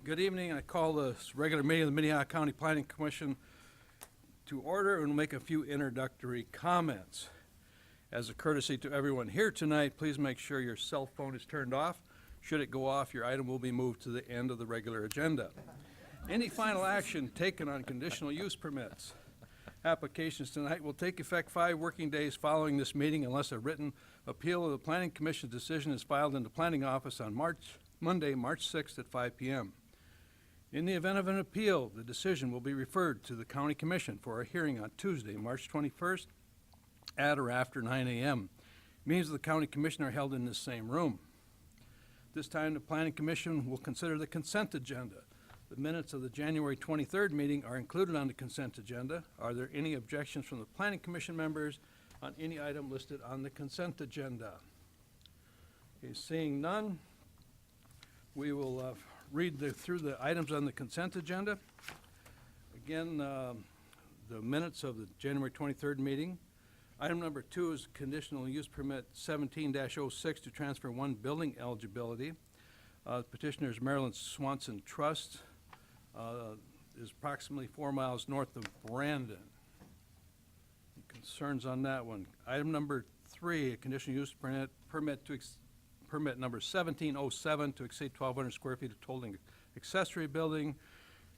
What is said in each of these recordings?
Good evening. I call this regular meeting of the Minnehaha County Planning Commission to order and make a few introductory comments. As a courtesy to everyone here tonight, please make sure your cell phone is turned off. Should it go off, your item will be moved to the end of the regular agenda. Any final action taken on conditional use permits? Applications tonight will take effect 5 working days following this meeting unless a written appeal of the Planning Commission's decision is filed in the Planning Office on Monday, March 6th at 5 p.m. In the event of an appeal, the decision will be referred to the County Commission for a hearing on Tuesday, March 21st at or after 9 a.m. Meetings of the County Commission are held in this same room. This time, the Planning Commission will consider the consent agenda. The minutes of the January 23rd meeting are included on the consent agenda. Are there any objections from the Planning Commission members on any item listed on the consent agenda? Okay, seeing none, we will read through the items on the consent agenda. Again, the minutes of the January 23rd meeting. Item number 2 is conditional use permit 17-06 to transfer 1 building eligibility. Petitioner is Maryland Swanson Trust. Is approximately 4 miles north of Brandon. Any concerns on that one? Item number 3, a conditional use permit permit number 1707 to exceed 1,200 square feet of total accessory building,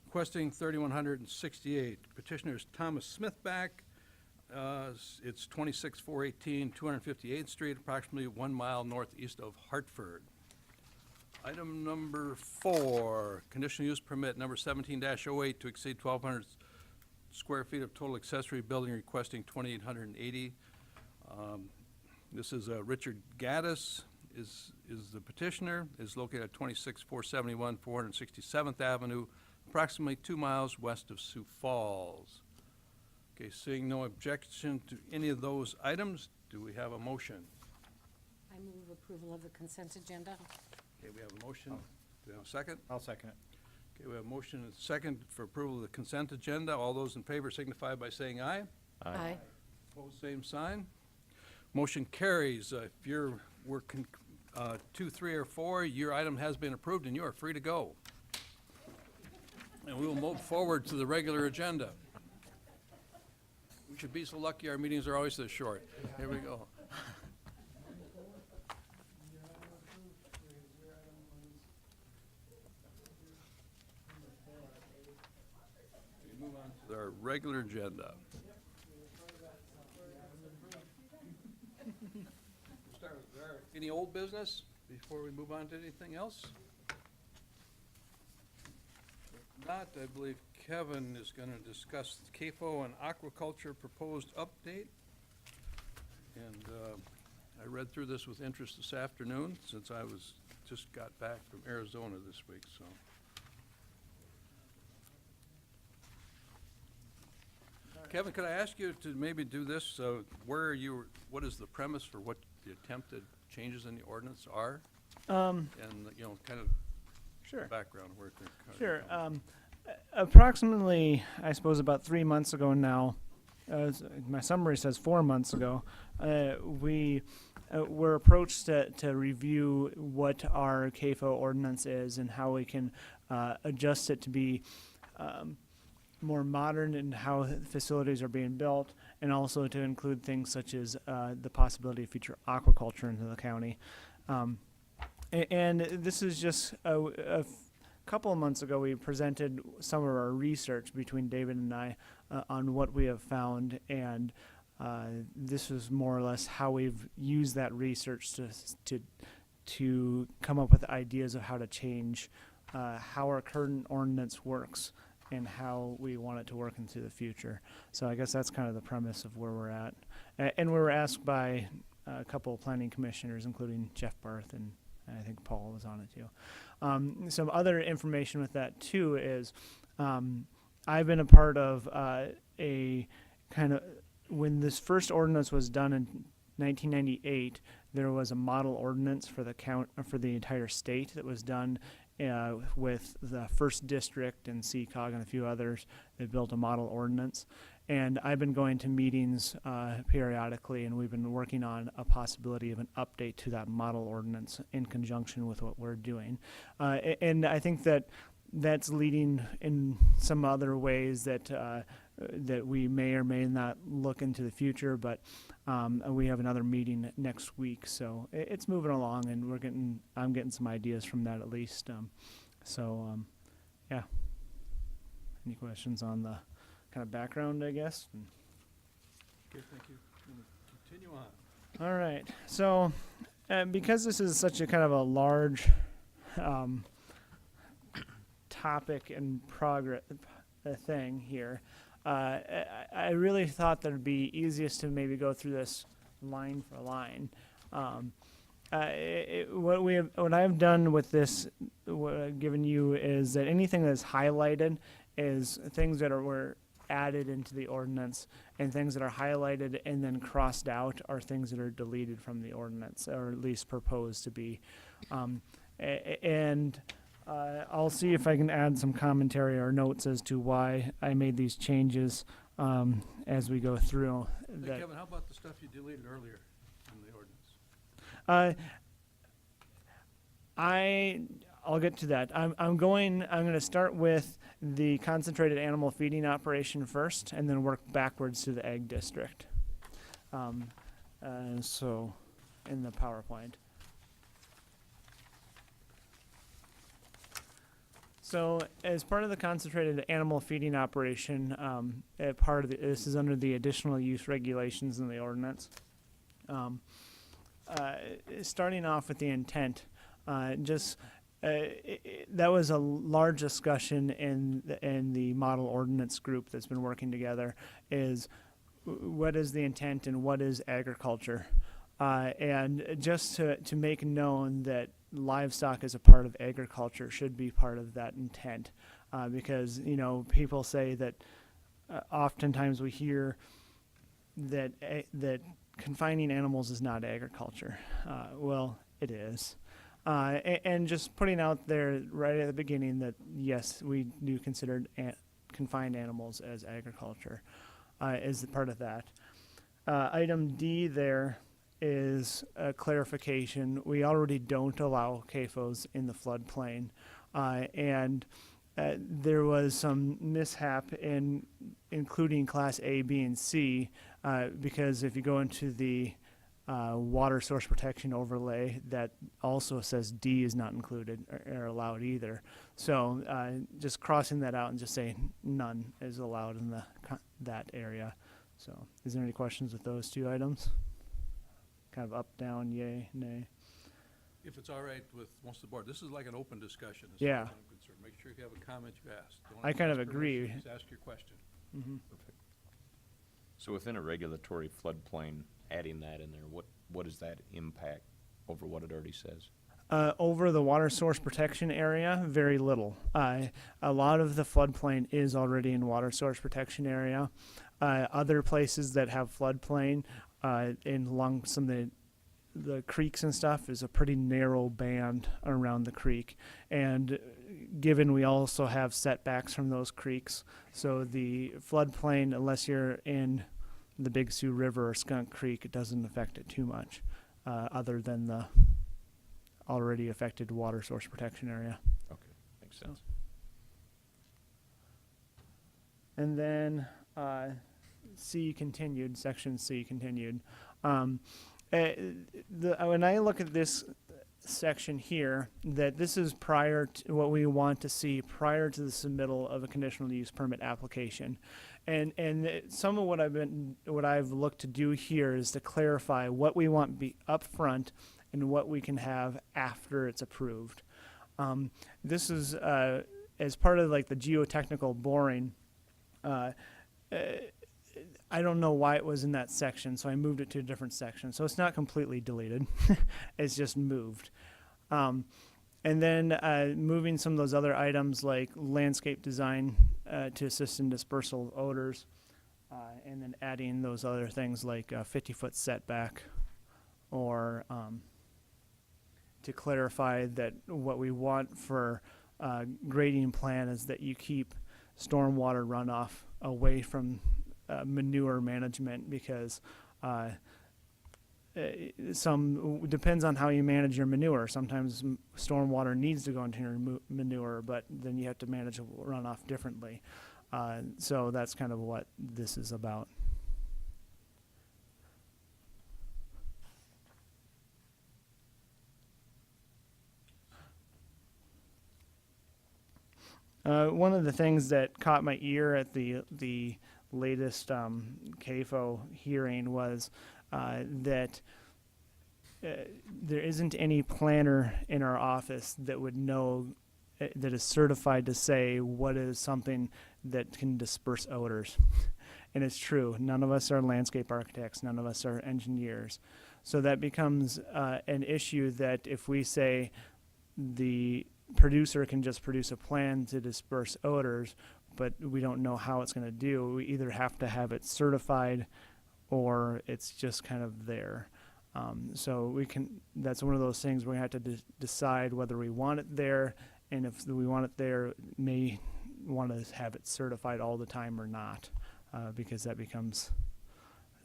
requesting 3,168. Petitioner is Thomas Smithback. It's 26418 258th Street, approximately 1 mile northeast of Hartford. Item number 4, conditional use permit number 17-08 to exceed 1,200 square feet of total accessory building, requesting 2,880. This is Richard Gaddis is the petitioner, is located at 26471 467th Avenue, approximately 2 miles west of Sioux Falls. Okay, seeing no objection to any of those items, do we have a motion? I move approval of the consent agenda. Okay, we have a motion. Do we have a second? I'll second it. Okay, we have a motion and a second for approval of the consent agenda. All those in favor signify by saying aye. Aye. Opposed, same sign. Motion carries. If you're working 2, 3, or 4, your item has been approved and you are free to go. And we will move forward to the regular agenda. We should be so lucky our meetings are always this short. Here we go. We move on to our regular agenda. We'll start with any old business before we move on to anything else? If not, I believe Kevin is going to discuss CAFO and aquaculture proposed update. And I read through this with interest this afternoon since I just got back from Arizona this week, so. Kevin, could I ask you to maybe do this? What is the premise for what the attempted changes in the ordinance are? And, kind of Sure. background where they're coming Sure. from. Approximately, I suppose, about 3 months ago now, my summary says 4 months ago, we were approached to review what our CAFO ordinance is and how we can adjust it to be more modern in how facilities are being built, and also to include things such as the possibility of future aquaculture into the county. And this is just a couple of months ago, we presented some of our research between David and I on what we have found, and this is more or less how we've used that research to come up with ideas of how to change how our current ordinance works and how we want it to work into the future. So I guess that's kind of the premise of where we're at. And we were asked by a couple of planning commissioners, including Jeff Barth, and I think Paul was on it too. Some other information with that too is I've been a part of a kind of, when this first ordinance was done in 1998, there was a model ordinance for the entire state that was done with the first district and CCOG and a few others. They built a model ordinance, And I've been going to meetings periodically, and we've been working on a possibility of an update to that model ordinance in conjunction with what we're doing. And I think that that's leading in some other ways that that we may or may not look into the future, but we have another meeting next week, so it's moving along, and I'm getting some ideas from that at least. Yeah. Any questions on the kind of background, I guess? Okay, thank you. Continue on. All right. So, because this is such a kind of a large topic and progress thing here, I really thought that it'd be easiest to maybe go through this line for line. What I've done with this, what I've given you, is that anything that's highlighted is things that were added into the ordinance, and things that are highlighted and then crossed out are things that are deleted from the ordinance, or at least proposed to be. I'll see if I can add some commentary or notes as to why I made these changes as we go through. Hey, Kevin, how about the stuff you deleted earlier in the ordinance? I'll get to that. I'm going to start with the concentrated animal feeding operation first, and then work backwards to the ag district. So, in the PowerPoint. So, as part of the concentrated animal feeding operation, this is under the additional use regulations in the ordinance. Starting off with the intent, that was a large discussion in the model ordinance group that's been working together, is what is the intent and what is agriculture, and just to make known that livestock as a part of agriculture should be part of that intent, because people say that oftentimes we hear that confining animals is not agriculture. Well, it is. And just putting out there right at the beginning that, yes, we do consider confined animals as agriculture is part of that. Item D there is a clarification. We already don't allow CAFOs in the floodplain. And there was some mishap in including Class A, B, and C, because if you go into the water source protection overlay, that also says D is not included or allowed either. So just crossing that out and just saying none is allowed in that area. So is there any questions with those two items? Kind of up, down, yay, nay? If it's all right with most of the board, this is like an open discussion. As Yeah. far as I'm concerned. Make sure if you have a comment, you ask. Don't I have to kind of ask agree. permission, Just ask your question. Mm-hmm. So within a regulatory floodplain, adding that in there, what does that impact over what it already says? Over the water source protection area, very little. A lot of the floodplain is already in water source protection area. Other places that have floodplain along some of the creeks and stuff is a pretty narrow band around the creek. And given we also have setbacks from those creeks, so the floodplain, unless you're in the Big Sioux River or Skunk Creek, it doesn't affect it too much, other than the already affected water source protection area. Okay, makes sense. And then C continued, section C continued. When I look at this section here, that this is prior to what we want to see prior to the submittal of a conditional use permit application. And some of what I've looked to do here is to clarify what we want be up front and what we can have after it's approved. This is as part of like the geotechnical boring. I don't know why it was in that section, so I moved it to a different section. So it's not completely deleted. It's just moved. And then moving some of those other items like landscape design to assist in dispersal of odors, and then adding those other things like 50-foot setback, or to clarify that what we want for grading plan is that you keep stormwater runoff away from manure management, because some depends on how you manage your manure. Sometimes stormwater needs to go into your manure, but then you have to manage runoff differently. So that's kind of what this is about. One of the things that caught my ear at the latest CAFO hearing was that there isn't any planner in our office that would know that is certified to say what is something that can disperse odors. And it's true. None of us are landscape architects. None of us are engineers. So that becomes an issue that if we say the producer can just produce a plan to disperse odors, but we don't know how it's going to do, we either have to have it certified or it's just kind of there. So we can, that's one of those things where we have to decide whether we want it there, and if we want it there, may want to have it certified all the time or not, because that becomes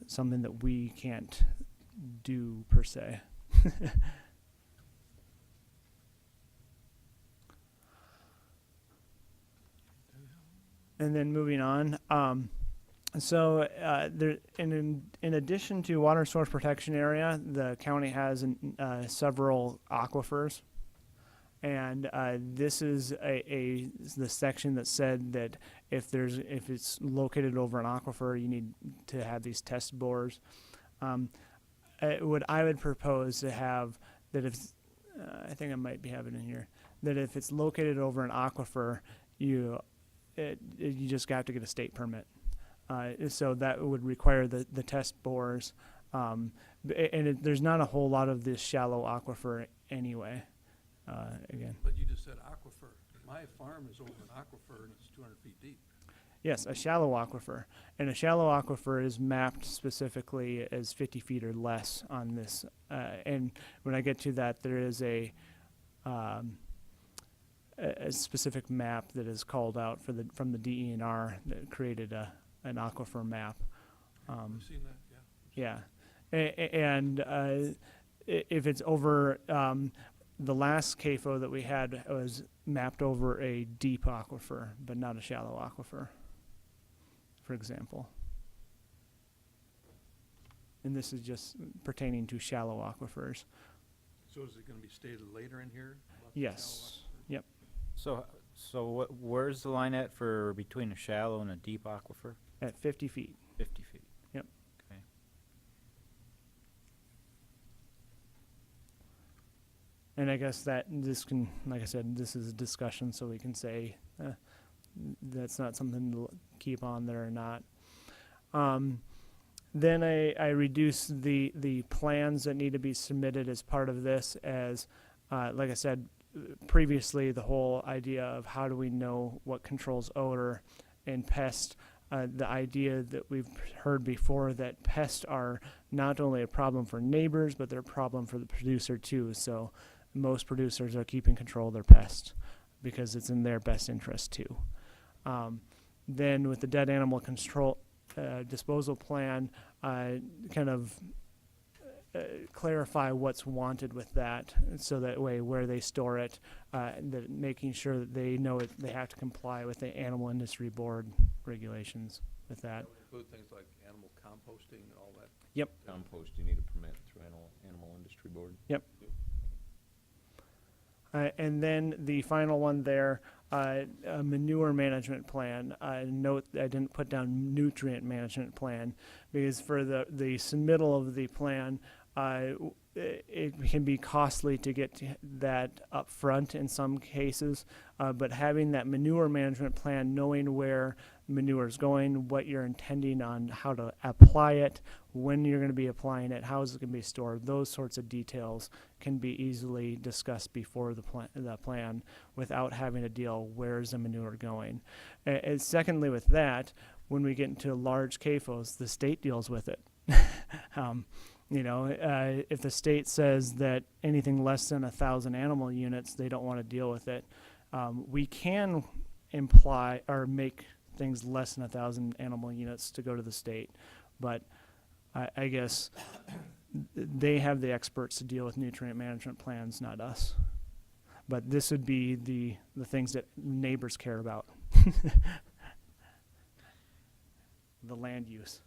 something that we can't do per se. And then moving on, there, in addition to water source protection area, the county has several aquifers, and this is the section that said that if it's located over an aquifer, you need to have these test bores. What I would propose to have that if I think I might be having it in here, that if it's located over an aquifer, you just have to get a state permit. So that would require the test bores. There's not a whole lot of this shallow aquifer anyway, again. But you just said aquifer. My farm is over an aquifer and it's 200 feet deep. Yes, a shallow aquifer. And a shallow aquifer is mapped specifically as 50 feet or less on this. And when I get to that, there is a specific map that is called out from the DENR that created an aquifer map. I've seen that, yeah. Yeah, and if it's over, the last CAFO that we had was mapped over a deep aquifer, but not a shallow aquifer, for example. And this is just pertaining to shallow aquifers. So is it going to be stated later in here? about the Yes. Yep. So where's the line at for between a shallow and a deep aquifer? At 50 feet. 50 feet. Yep. Okay. And I guess that this can, like I said, this is a discussion, so we can say that's not something to keep on there or not. Then I reduce the plans that need to be submitted as part of this as, like I said previously, the whole idea of how do we know what controls odor and pest. The idea that we've heard before that pests are not only a problem for neighbors, but they're a problem for the producer too. So most producers are keeping control of their pests because it's in their best interest too. Then with the dead animal control disposal plan, kind of clarify what's wanted with that, so that way where they store it, that making sure that they know they have to comply with the Animal Industry Board regulations with that. That would include things like animal composting and all that. Yep. Compost, you need a permit through Animal Industry Board. Yep. And then the final one there, a manure management plan. Note I didn't put down nutrient management plan because for the submittal of the plan, it can be costly to get that up front in some cases, but having that manure management plan, knowing where manure is going, what you're intending on how to apply it, when you're going to be applying it, how is it going to be stored, those sorts of details can be easily discussed before the plan without having to deal where's the manure going. And secondly, with that, when we get into large CAFOs, the state deals with it. If the state says that anything less than 1,000 animal units, they don't want to deal with it. We can imply or make things less than 1,000 animal units to go to the state. But I guess they have the experts to deal with nutrient management plans, not us. But this would be the things that neighbors care about. The land use.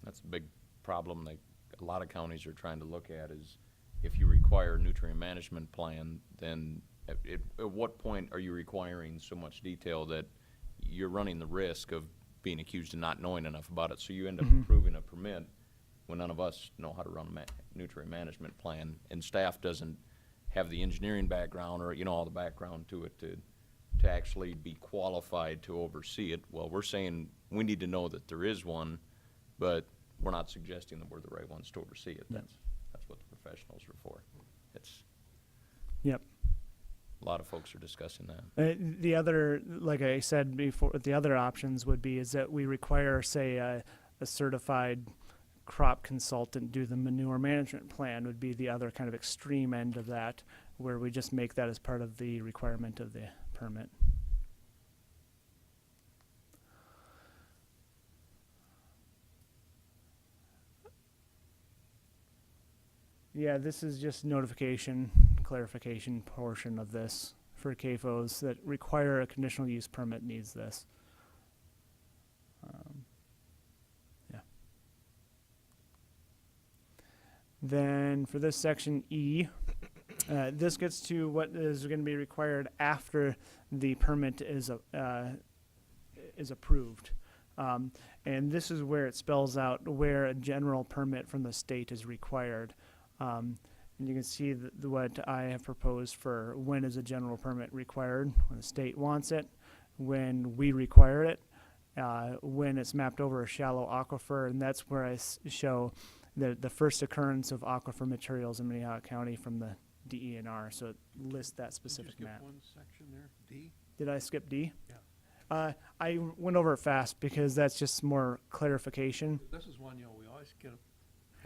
That's a big problem that a lot of counties are trying to look at is if you require a nutrient management plan, then at what point are you requiring so much detail that you're running the risk of being accused of not knowing enough about it? So you end up approving a permit when none of us know how to run a nutrient management plan, and staff doesn't have the engineering background or, you know, all the background to it to actually be qualified to oversee it. Well, we're saying we need to know that there is one, but we're not suggesting that we're the right ones to oversee it. Yep. That's what the professionals are for. It's, Yep. a lot of folks are discussing that. The other, like I said before, the other options would be is that we require, say, a certified crop consultant do the manure management plan would be the other kind of extreme end of that, where we just make that as part of the requirement of the permit. Yeah, this is just notification, clarification portion of this for CAFOs that require a conditional use permit needs this. Yeah. Then for this section E, this gets to what is going to be required after the permit is approved. And this is where it spells out where a general permit from the state is required. And you can see what I have proposed for when is a general permit required, when the state wants it, when we require it, when it's mapped over a shallow aquifer, and that's where I show the first occurrence of aquifer materials in Minnehaha County from the DENR, so it lists that specific Did you map. skip one section there, D? Did I skip D? Yeah. I went over it fast because that's just more clarification. This is one, we always get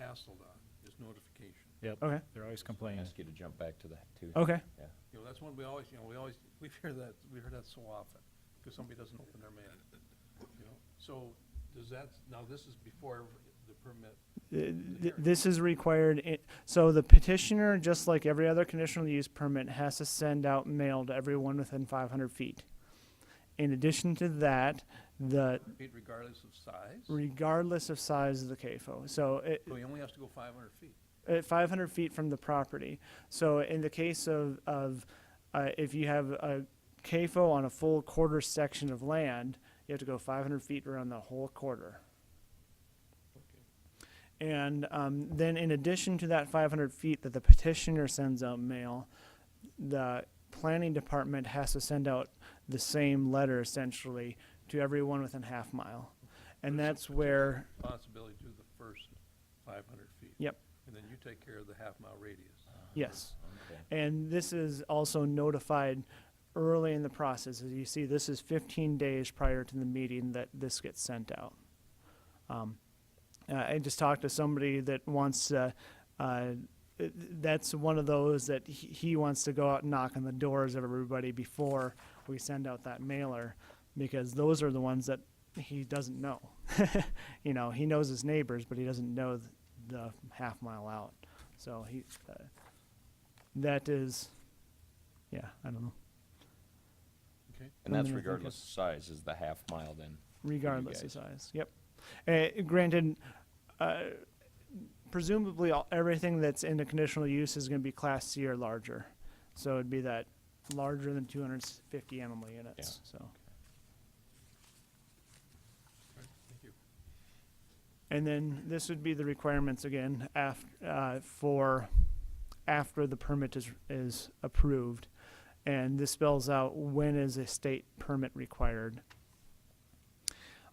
hassled on, is notification. Yep. Okay. They're always I complaining. ask you to jump back to that too. Okay. Yeah. That's one we always, we've heard that so often, because somebody doesn't open their mail. So does that, now this is before the permit. This is required. So the petitioner, just like every other conditional use permit, has to send out mail to everyone within 500 feet. In addition to that, Regardless of size? regardless of size of the CAFO. So So he only has to go 500 feet. 500 feet from the property. So in the case of if you have a CAFO on a full quarter section of land, you have to go 500 feet around the whole quarter. Okay. And then in addition to that 500 feet that the petitioner sends out mail, the planning department has to send out the same letter essentially to everyone within half mile. And There's that's a where, responsibility to the first 500 feet. Yep. And then you take care of the half-mile radius. yes. Okay. And this is also notified early in the process. As you see, this is 15 days prior to the meeting that this gets sent out. I just talked to somebody that wants that's one of those that he wants to go out and knock on the doors of everybody before we send out that mailer, because those are the ones that he doesn't know. He knows his neighbors, but he doesn't know the half mile out. So that is, yeah, I don't know. Okay. And that's I think regardless of size, is the half mile then? Regardless of guys. size, yep. Granted, presumably everything that's in the conditional use is going to be Class C or larger. So it'd be that larger than 250 animal units, so. All right, thank you. And then this would be the requirements again for after the permit is approved. And this spells out when is a state permit required.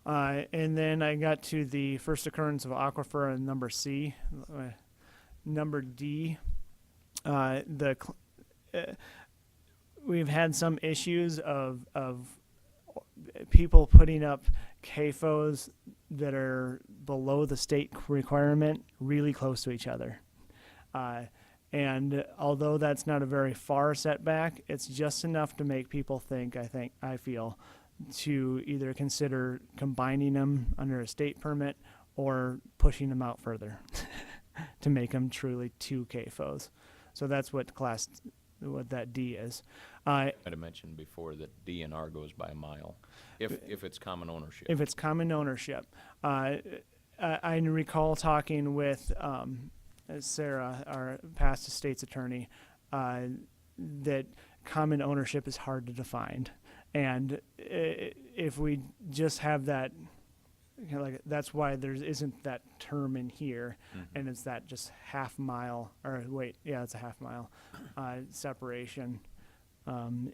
And then I got to the first occurrence of aquifer in number C. Number D, we've had some issues of people putting up CAFOs that are below the state requirement really close to each other. And although that's not a very far setback, it's just enough to make people think, I feel, to either consider combining them under a state permit or pushing them out further to make them truly 2 CAFOs. So that's what that D is. I'd have mentioned before that DNR goes by a mile, if it's common ownership. If it's common ownership. I recall talking with Sarah, our past estates attorney, that common ownership is hard to define. And if we just have that, that's why there isn't that term in here, and it's that just half mile, it's a half mile separation.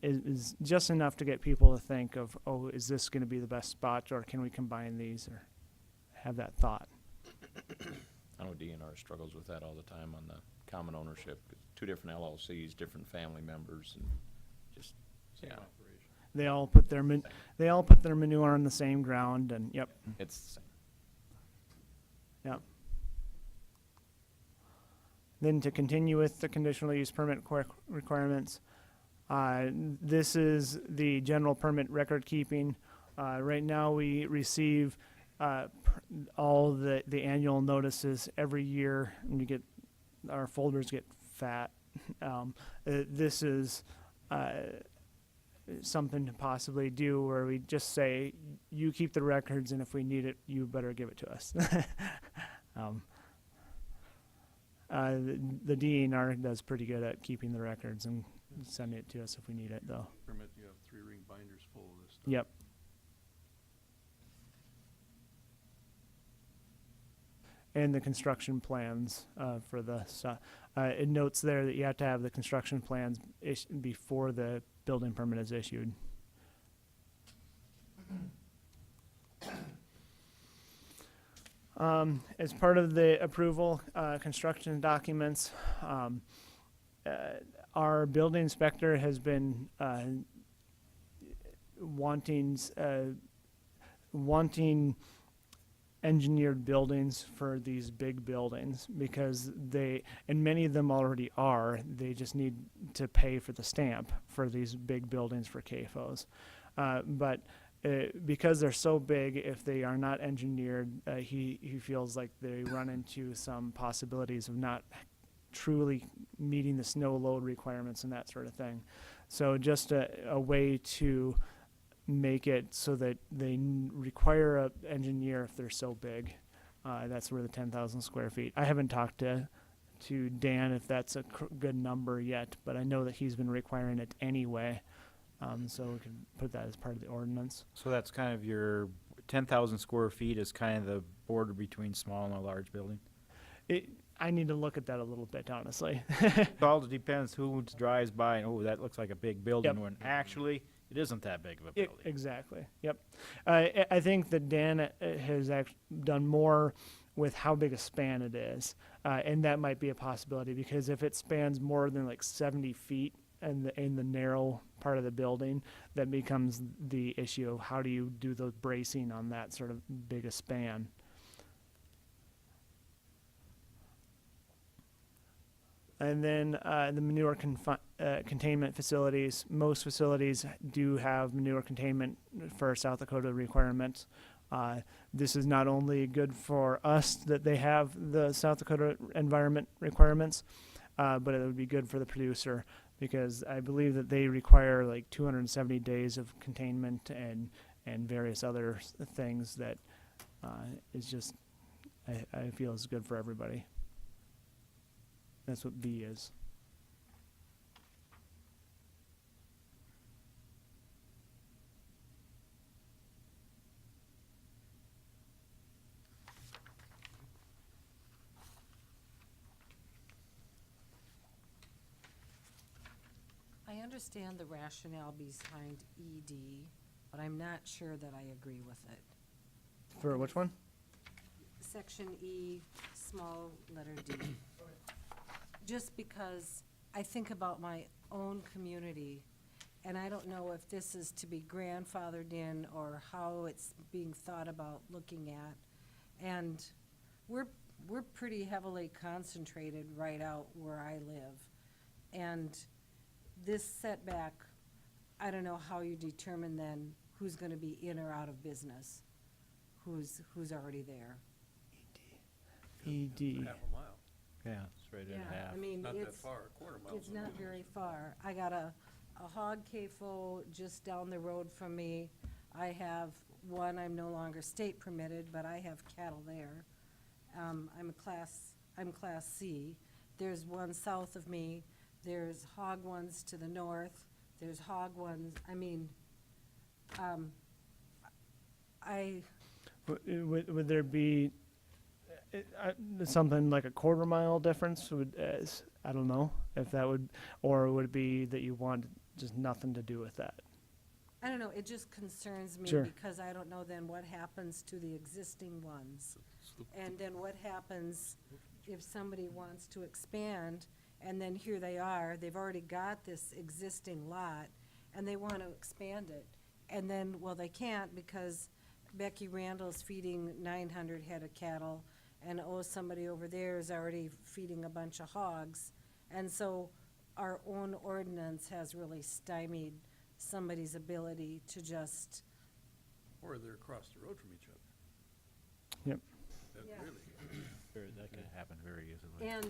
Is just enough to get people to think of, is this going to be the best spot, or can we combine these, or have that thought? I know DNR struggles with that all the time on the common ownership. 2 different LLCs, different family members, and just, Same yeah. operation. They all put their manure on the same ground, and yep. It's, Yep. Then to continue with the conditional use permit requirements, this is the general permit record keeping. Right now we receive all the annual notices every year, and our folders get fat. This is something to possibly do where we just say, you keep the records, and if we need it, you better give it to us. The DNR does pretty good at keeping the records and sending it to us if we need it, though. Permit, you have 3-ring binders full of this stuff. Yep. And the construction plans for the, it notes there that you have to have the construction plans before the building permit is issued. As part of the approval, construction documents, our building inspector has been wanting engineered buildings for these big buildings, because and many of them already are, they just need to pay for the stamp for these big buildings for CAFOs. But because they're so big, if they are not engineered, he feels like they run into some possibilities of not truly meeting the snow load requirements and that sort of thing. So just a way to make it so that they require an engineer if they're so big. That's where the 10,000 square feet. I haven't talked to Dan if that's a good number yet, but I know that he's been requiring it anyway. So we can put that as part of the ordinance. So that's kind of your 10,000 square feet is kind of the border between small and a large building? I need to look at that a little bit, honestly. It all depends who drives by and, oh, that looks like a big building, Yep. when actually it isn't that big of a building. Exactly. Yep. I think that Dan has done more with how big a span it is, and that might be a possibility, because if it spans more than like 70 feet in the narrow part of the building, that becomes the issue of how do you do the bracing on that sort of big a span. And then the manure containment facilities. Most facilities do have manure containment for South Dakota requirements. This is not only good for us that they have the South Dakota environment requirements, but it would be good for the producer, because I believe that they require like 270 days of containment and various other things that is just, I feel is good for everybody. That's what B is. I understand the rationale behind ED, but I'm not sure that I agree with it. For which one? Section E, small letter D. Just because I think about my own community, and I don't know if this is to be grandfathered in or how it's being thought about looking at. And we're pretty heavily concentrated right out where I live. And this setback, I don't know how you determine then who's gonna be in or out of business, who's already there. ED. Half a mile, Yeah, it's right in half. I mean, not that it's, far, a quarter mile. it's not very far. I got a hog CAFO just down the road from me. I have one, I'm no longer state permitted, but I have cattle there. I'm class C. There's one south of me, there's hog ones to the north, there's hog ones, I mean, Would there be something like a quarter mile difference? I don't know if that would, or would it be that you want just nothing to do with that? I don't know, it just concerns me Sure. because I don't know then what happens to the existing ones. And then what happens if somebody wants to expand, and then here they are, they've already got this existing lot, and they want to expand it. And then, well, they can't because Becky Randall's feeding 900 head of cattle, and somebody over there is already feeding a bunch of hogs. And so our own ordinance has really stymied somebody's ability to just, Or they're across the road from each other. Yep. That Yeah. really, That could happen very easily. and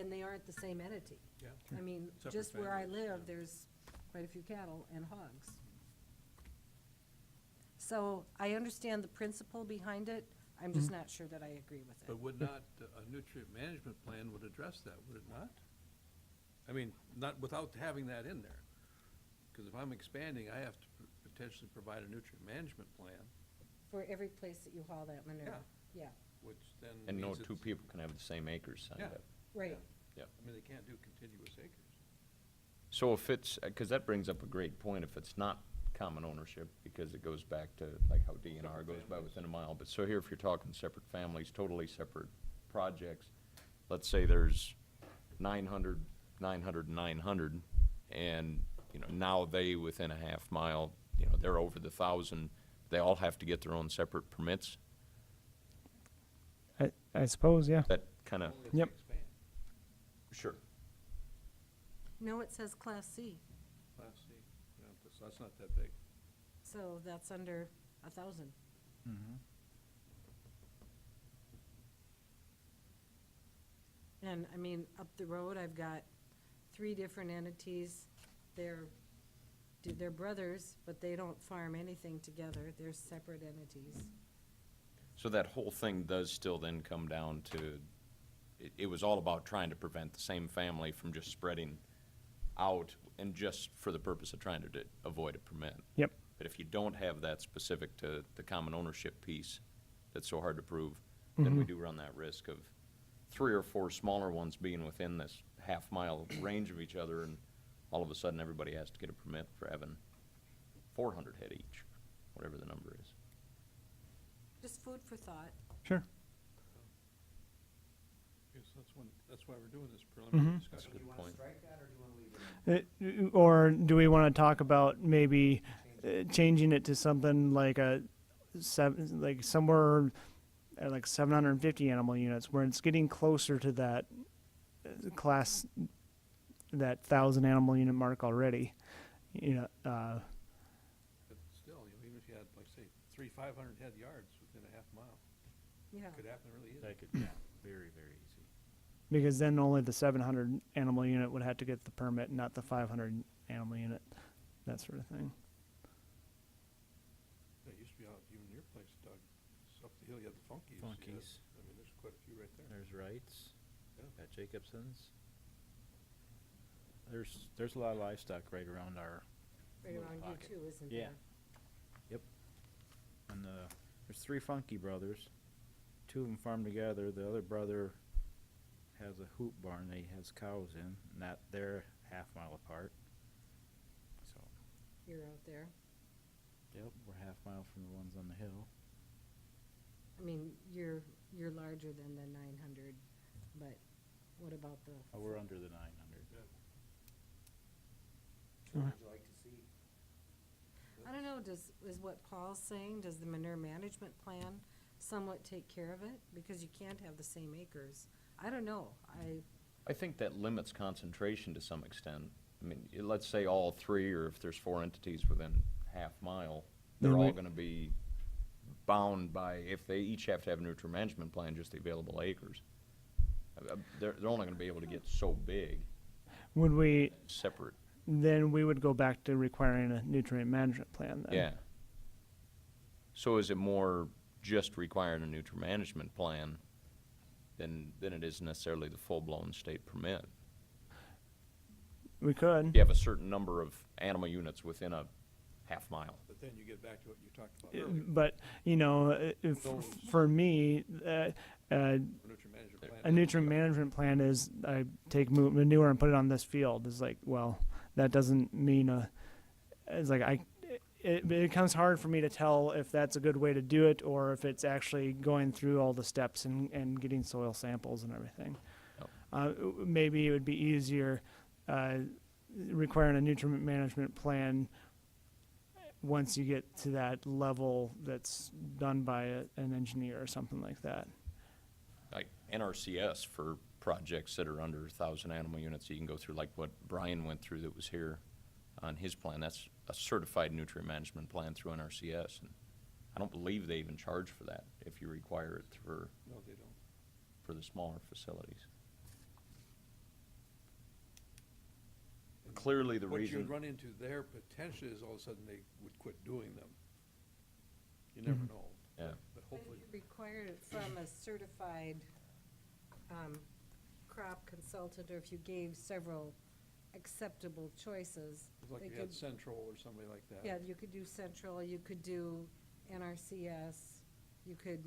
they aren't the same entity. yeah. I mean, Separate just where I families, live, yeah. there's quite a few cattle and hogs. So I understand the principle behind it, I'm just not sure that I agree with it. But would not, a nutrient management plan would address that, would it not? I mean, not without having that in there. Because if I'm expanding, I have to potentially provide a nutrient management plan, For every place that you haul that manure, yeah, which then And no means two it's- people can have the same acres signed Yeah. up. right. I mean, they can't do contiguous acres. So if it's, because that brings up a great point, if it's not common ownership, because it goes back to like how DNR Separate goes by families. within a mile, but so here if you're talking separate families, totally separate projects, let's say there's 900, 900, 900, and, you know, now they within a half mile, you know, they're over the 1,000, they all have to get their own separate permits, I suppose, yeah. that kind of, Only if they Yep. expand. sure. No, it says Class C, Class C, yeah, that's not that big. so that's under 1,000. Mm-hmm. And, I mean, up the road, I've got 3 different entities. They're brothers, but they don't farm anything together. They're separate entities. So that whole thing does still then come down to, it was all about trying to prevent the same family from just spreading out and just for the purpose of trying to avoid a permit. Yep. But if you don't have that specific to the common ownership piece, that's so hard to prove, then we do run that risk of 3 or 4 smaller ones being within this half-mile range of each other, and all of a sudden, everybody has to get a permit for having 400 head each, whatever the number is. Just food for thought. Sure. Yes, that's why we're doing this preliminary Mhm. That's a discussion. good point. Or do we want to talk about maybe changing it to something like like somewhere at like 750 animal units, where it's getting closer to that class, that 1,000 animal unit mark already? You know, But still, you know, even if you had, like, say, 500 head yards within a half mile, Yeah. it could happen really easily. That could, yeah, very, very easy. because then only the 700 animal unit would have to get the permit, not the 500 animal unit, that sort of thing. That used to be out even your place, Doug. It's up the hill, you had the Funkies. you had- Funkies. I mean, there's quite a few right there. There's Wrights, Yeah. got Jacobson's. There's a lot of livestock right around our, Right little around you pocket. too, isn't Yeah. there? Yep. And there's 3 Funky brothers. 2 of them farm together. The other brother has a hoop barn that he has cows in, and they're half-mile apart. So, You're out there. yep, we're half-mile from the ones on the hill. I mean, you're larger than the 900, but what about the? Oh, we're under the 900. I don't know, is what Paul's saying, does the manure management plan somewhat take care of it? Because you can't have the same acres. I don't know. I think that limits concentration to some extent. I mean, let's say all three, or if there's 4 entities within half mile, they're Then all we- gonna be bound by, if they each have to have a nutrient management plan, just the available acres. They're only gonna be able to get so big, Would we, separate. then we would go back to requiring a nutrient management plan then? Yeah. So is it more just requiring a nutrient management plan than it is necessarily the full-blown state permit? We could. You have a certain number of animal units within a half mile. But then you get back to what you talked about earlier. But, you know, if, Those- for me, Nutrient management plan. a nutrient management plan is I take manure and put it on this field. It's like, well, that doesn't mean it's like it becomes hard for me to tell if that's a good way to do it or if it's actually going through all the steps and getting soil samples and everything. Maybe it would be easier requiring a nutrient management plan once you get to that level that's done by an engineer or something like that. Like NRCS for projects that are under 1,000 animal units, you can go through like what Brian went through that was here on his plan. That's a certified nutrient management plan through NRCS. And I don't believe they even charge for that if you require it for No, they don't. the smaller facilities. Clearly, the What reason. you'd run into there potentially is all of a sudden they would quit doing them. You never know. Yeah. But But hopefully, if you required it from a certified crop consultant, or if you gave several acceptable choices, it's like they you had could- Central or somebody like that. yeah, you could do Central, you could do NRCS, you could,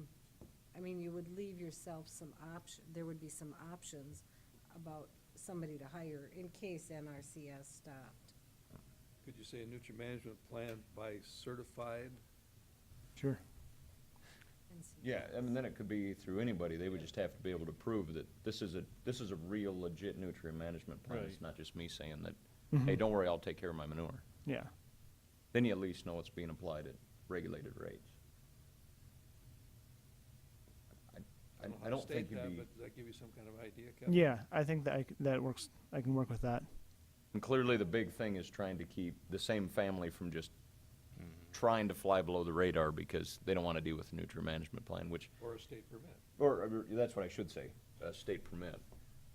I mean, you would leave yourself some there would be some options about somebody to hire in case NRCS stopped. Could you say a nutrient management plan by certified? Sure. And see- Yeah, I mean, then it could be through anybody. They would just have to be able to prove that this is a real legit nutrient management plan. It's Right. not just me saying that, Mhm. hey, don't worry, I'll take care of my manure. Yeah. Then you at least know it's being applied at regulated rates. I know how to don't state think you'd that, be, But does that give you some kind of idea, Kevin? Yeah, I think that that works. I can work with that. and clearly the big thing is trying to keep the same family from just trying to fly below the radar because they don't want to deal with the nutrient management plan, which, Or a state permit. or that's what I should say, a state permit,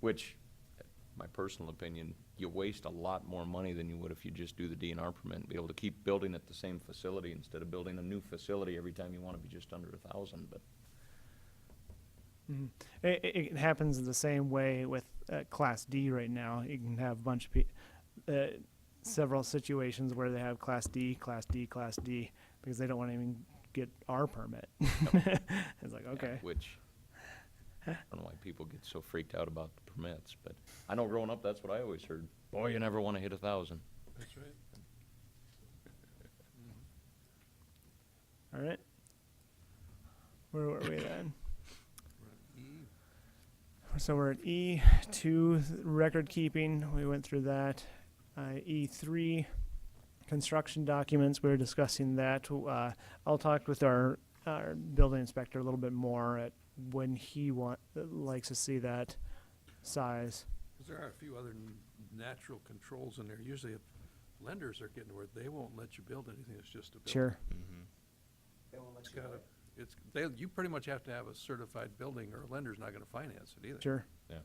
which, my personal opinion, you waste a lot more money than you would if you just do the DNR permit and be able to keep building at the same facility instead of building a new facility every time you want to be just under 1,000, but. Mhm. It happens the same way with Class D right now. You can have a bunch of several situations where they have Class D, Class D, Class D, because they don't want to even get our permit. It's like, Yeah, okay. which, I don't know why people get so freaked out about the permits, but I know growing up, that's what I always heard. Boy, you never want to hit 1,000. That's right. All right. Where were we then? We're on E. So we're at E2, record keeping. We went through that. E3, construction documents. We were discussing that. I'll talk with our building inspector a little bit more at when he likes to see that size. 'Cause there are a few other natural controls in there. Usually if lenders are getting to where they won't let you build anything, it's just a building. Sure. It's gotta, you pretty much have to have a certified building or a lender's not gonna finance it either. Sure. Yeah.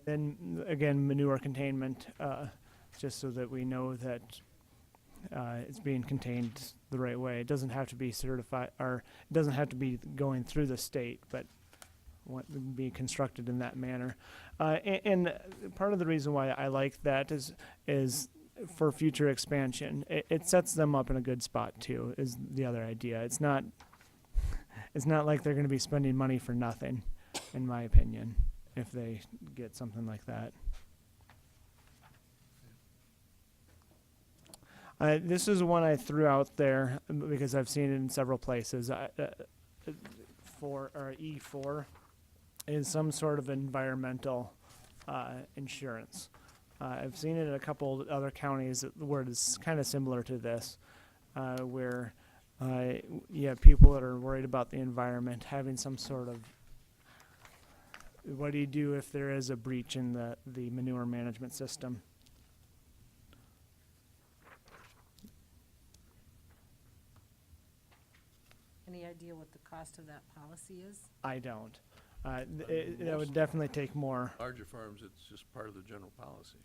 Then again, manure containment, just so that we know that it's being contained the right way. It doesn't have to be certified, or it doesn't have to be going through the state, but be constructed in that manner. And part of the reason why I like that is for future expansion. It sets them up in a good spot too, is the other idea. It's not like they're going to be spending money for nothing, in my opinion, if they get something like that. This is one I threw out there because I've seen it in several places. E4 is some sort of environmental insurance. I've seen it in a couple other counties where it's kind of similar to this, where Yeah, people that are worried about the environment, having some sort of, what do you do if there is a breach in the manure management system? Any idea what the cost of that policy is? I don't. That would definitely take more. Larger farms, it's just part of the general policy.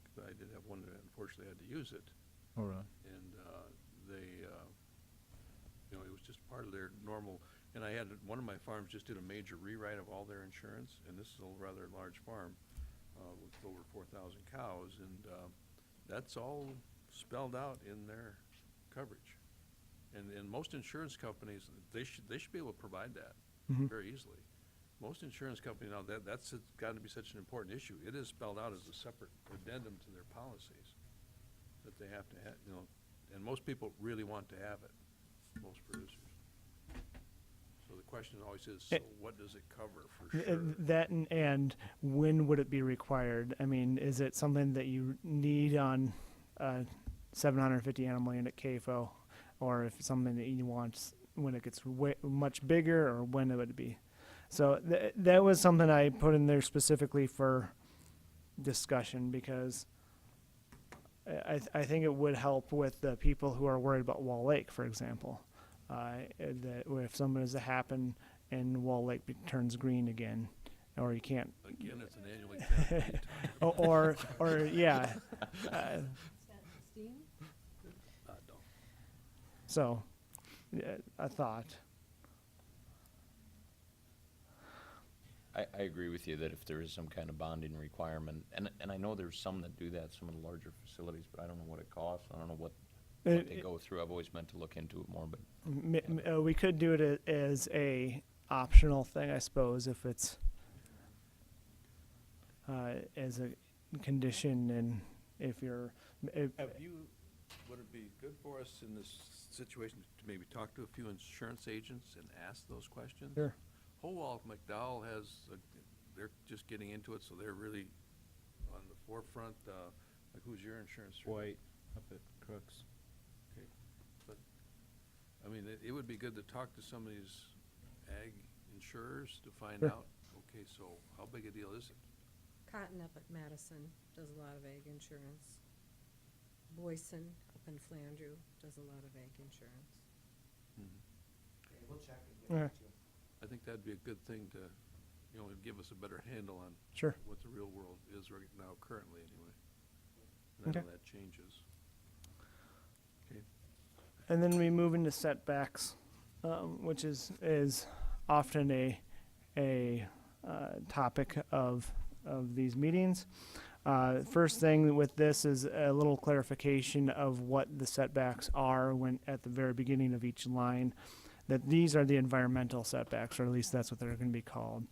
'Cause I did have one that unfortunately had to use it, Oh, really? and they, you know, it was just part of their normal, and I had, one of my farms just did a major rewrite of all their insurance, and this is a rather large farm, with over 4,000 cows, and that's all spelled out in their coverage. And most insurance companies, they should be able to provide that Mhm. very easily. Most insurance companies now, that's gotta be such an important issue. It is spelled out as a separate addendum to their policies that they have to have, you know, and most people really want to have it, most producers. So the question always is, so what does it cover for sure? That and when would it be required? I mean, is it something that you need on 750 animal unit CAFO, or if it's something that you want when it gets much bigger, or when it would be? So that was something I put in there specifically for discussion, because I think it would help with the people who are worried about Wall Lake, for example. That if something is to happen and Wall Lake turns green again, or you can't, Again, it's an annual expense. or yeah. Steam? No. So, a thought. I agree with you that if there is some kind of bonding requirement, and I know there's some that do that, some of the larger facilities, but I don't know what it costs. I don't know what they go through. I've always meant to look into it more, but We could do it as a optional thing, I suppose, if it's as a condition, and if you're. Would it be good for us in this situation to maybe talk to a few insurance agents and ask those questions? Sure. Howell McDowell has, they're just getting into it, so they're really on the forefront. Like, who's your insurance? White, up at Crooks. Okay, but, I mean, it would be good to talk to some of these ag insurers to find Sure. out, okay, so how big a deal is it? Cotton up at Madison does a lot of ag insurance. Boyson up in Flandreau does a lot of ag insurance. We'll check and get Okay. back to you. I think that'd be a good thing to, you know, give us a better handle on Sure. what the real world is right now, currently anyway. And I know Okay. that changes. Okay. And then we move into setbacks, which is often a topic of these meetings. First thing with this is a little clarification of what the setbacks are when at the very beginning of each line, that these are the environmental setbacks, or at least that's what they're going to be called.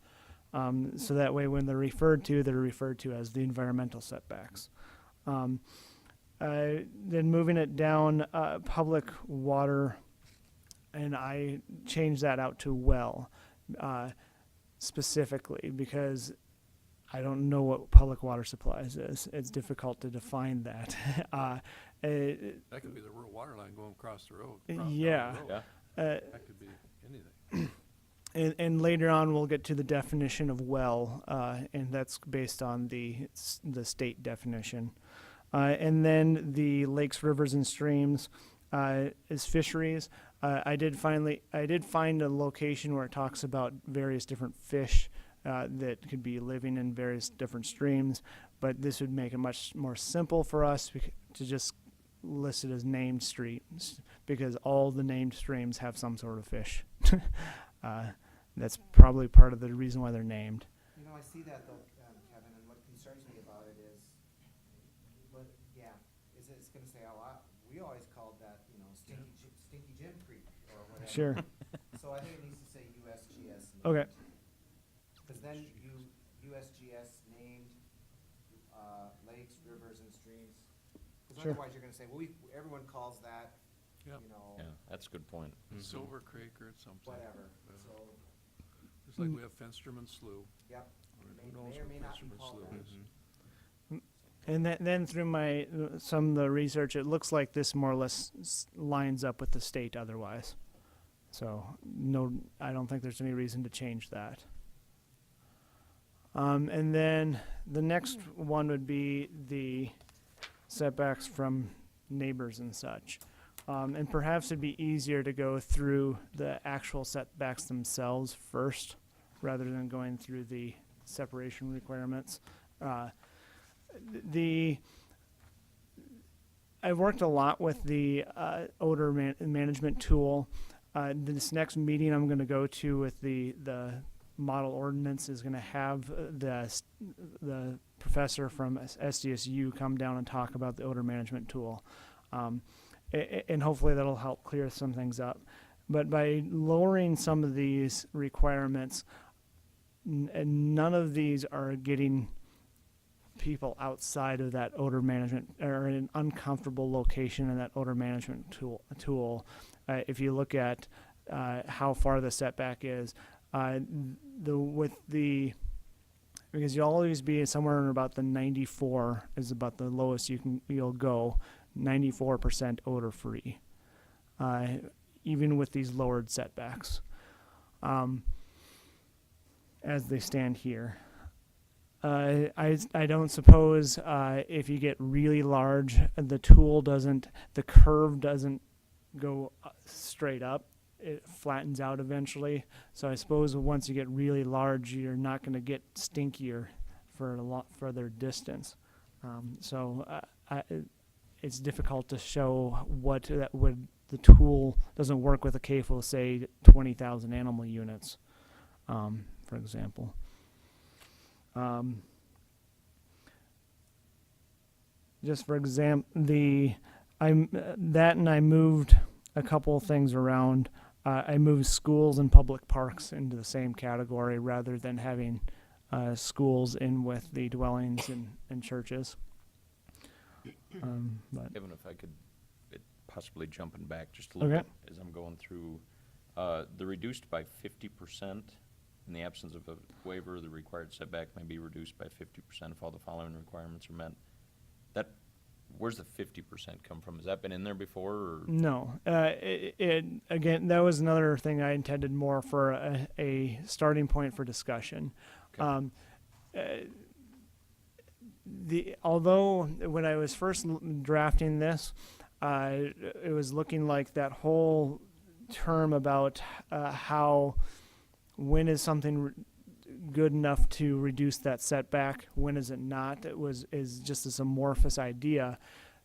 So that way when they're referred to as the environmental setbacks. Then moving it down, public water, and I changed that out to well, specifically, because I don't know what public water supplies is. It's difficult to define that. That could be the rural water line going across the road. across down the Yeah. road. yeah. That could be anything. And later on, we'll get to the definition of well, and that's based on the state definition. And then the lakes, rivers, and streams is fisheries. I did find a location where it talks about various different fish that could be living in various different streams, but this would make it much more simple for us to just list it as named streams, because all the named streams have some sort of fish. That's probably part of the reason why they're named. You know, I see that though, Kevin, and what concerns me about it is, it's gonna say, we always called that, Stinky Jim Creek or whatever. Sure. So I think it needs to say USGS. Okay. Because then USGS named, lakes, rivers, and streams. Because Sure. otherwise you're gonna say, well, everyone calls that, Yep. Yeah, that's a good point. Silver Creek or something. whatever, Yeah. so, Just like we have Fensterman Slough. yep. Or May- who knows may or what may not be Fensterman called Slough that. is. And then through my some of the research, it looks like this more or less lines up with the state otherwise. So no, I don't think there's any reason to change that. And then the next one would be the setbacks from neighbors and such. And perhaps it'd be easier to go through the actual setbacks themselves first, rather than going through the separation requirements. I've worked a lot with the odor management tool. This next meeting I'm going to go to with the model ordinance is going to have the professor from SDSU come down and talk about the odor management tool. And hopefully that'll help clear some things up. But by lowering some of these requirements, none of these are getting people outside of that odor management or in an uncomfortable location in that odor management tool. If you look at how far the setback is, because you'll always be somewhere in about the 94 is about the lowest you'll go, 94% odor free, even with these lowered setbacks, as they stand here. I don't suppose if you get really large, the curve doesn't go straight up. It flattens out eventually. So I suppose once you get really large, you're not going to get stinkier for a lot further distance. It's difficult to show what that would. The tool doesn't work with a CAFO, say 20,000 animal units, for example. Just for example, I moved a couple of things around. I moved schools and public parks into the same category rather than having schools in with the dwellings and churches. But Kevin, if I could possibly jumping back just a little bit as I'm going through, the reduced by 50%. In the absence of a waiver, the required setback may be reduced by 50% if all the following requirements are met. Where's the 50% come from? Has that been in there before? Or? No. Again, that was another thing I intended more for a starting point for discussion. Okay. Although when I was first drafting this, it was looking like that whole term about when is something good enough to reduce that setback, when is it not, is just this amorphous idea.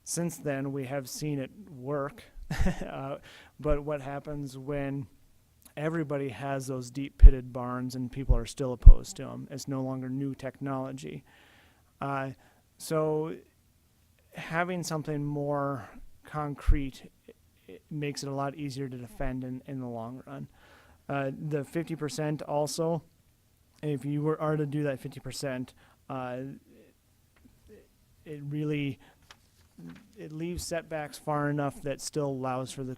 Since then, we have seen it work. But what happens when everybody has those deep pitted barns and people are still opposed to them? It's no longer new technology. So having something more concrete, it makes it a lot easier to defend in the long run. The 50% also, if you are to do that 50%, it leaves setbacks far enough that still allows for the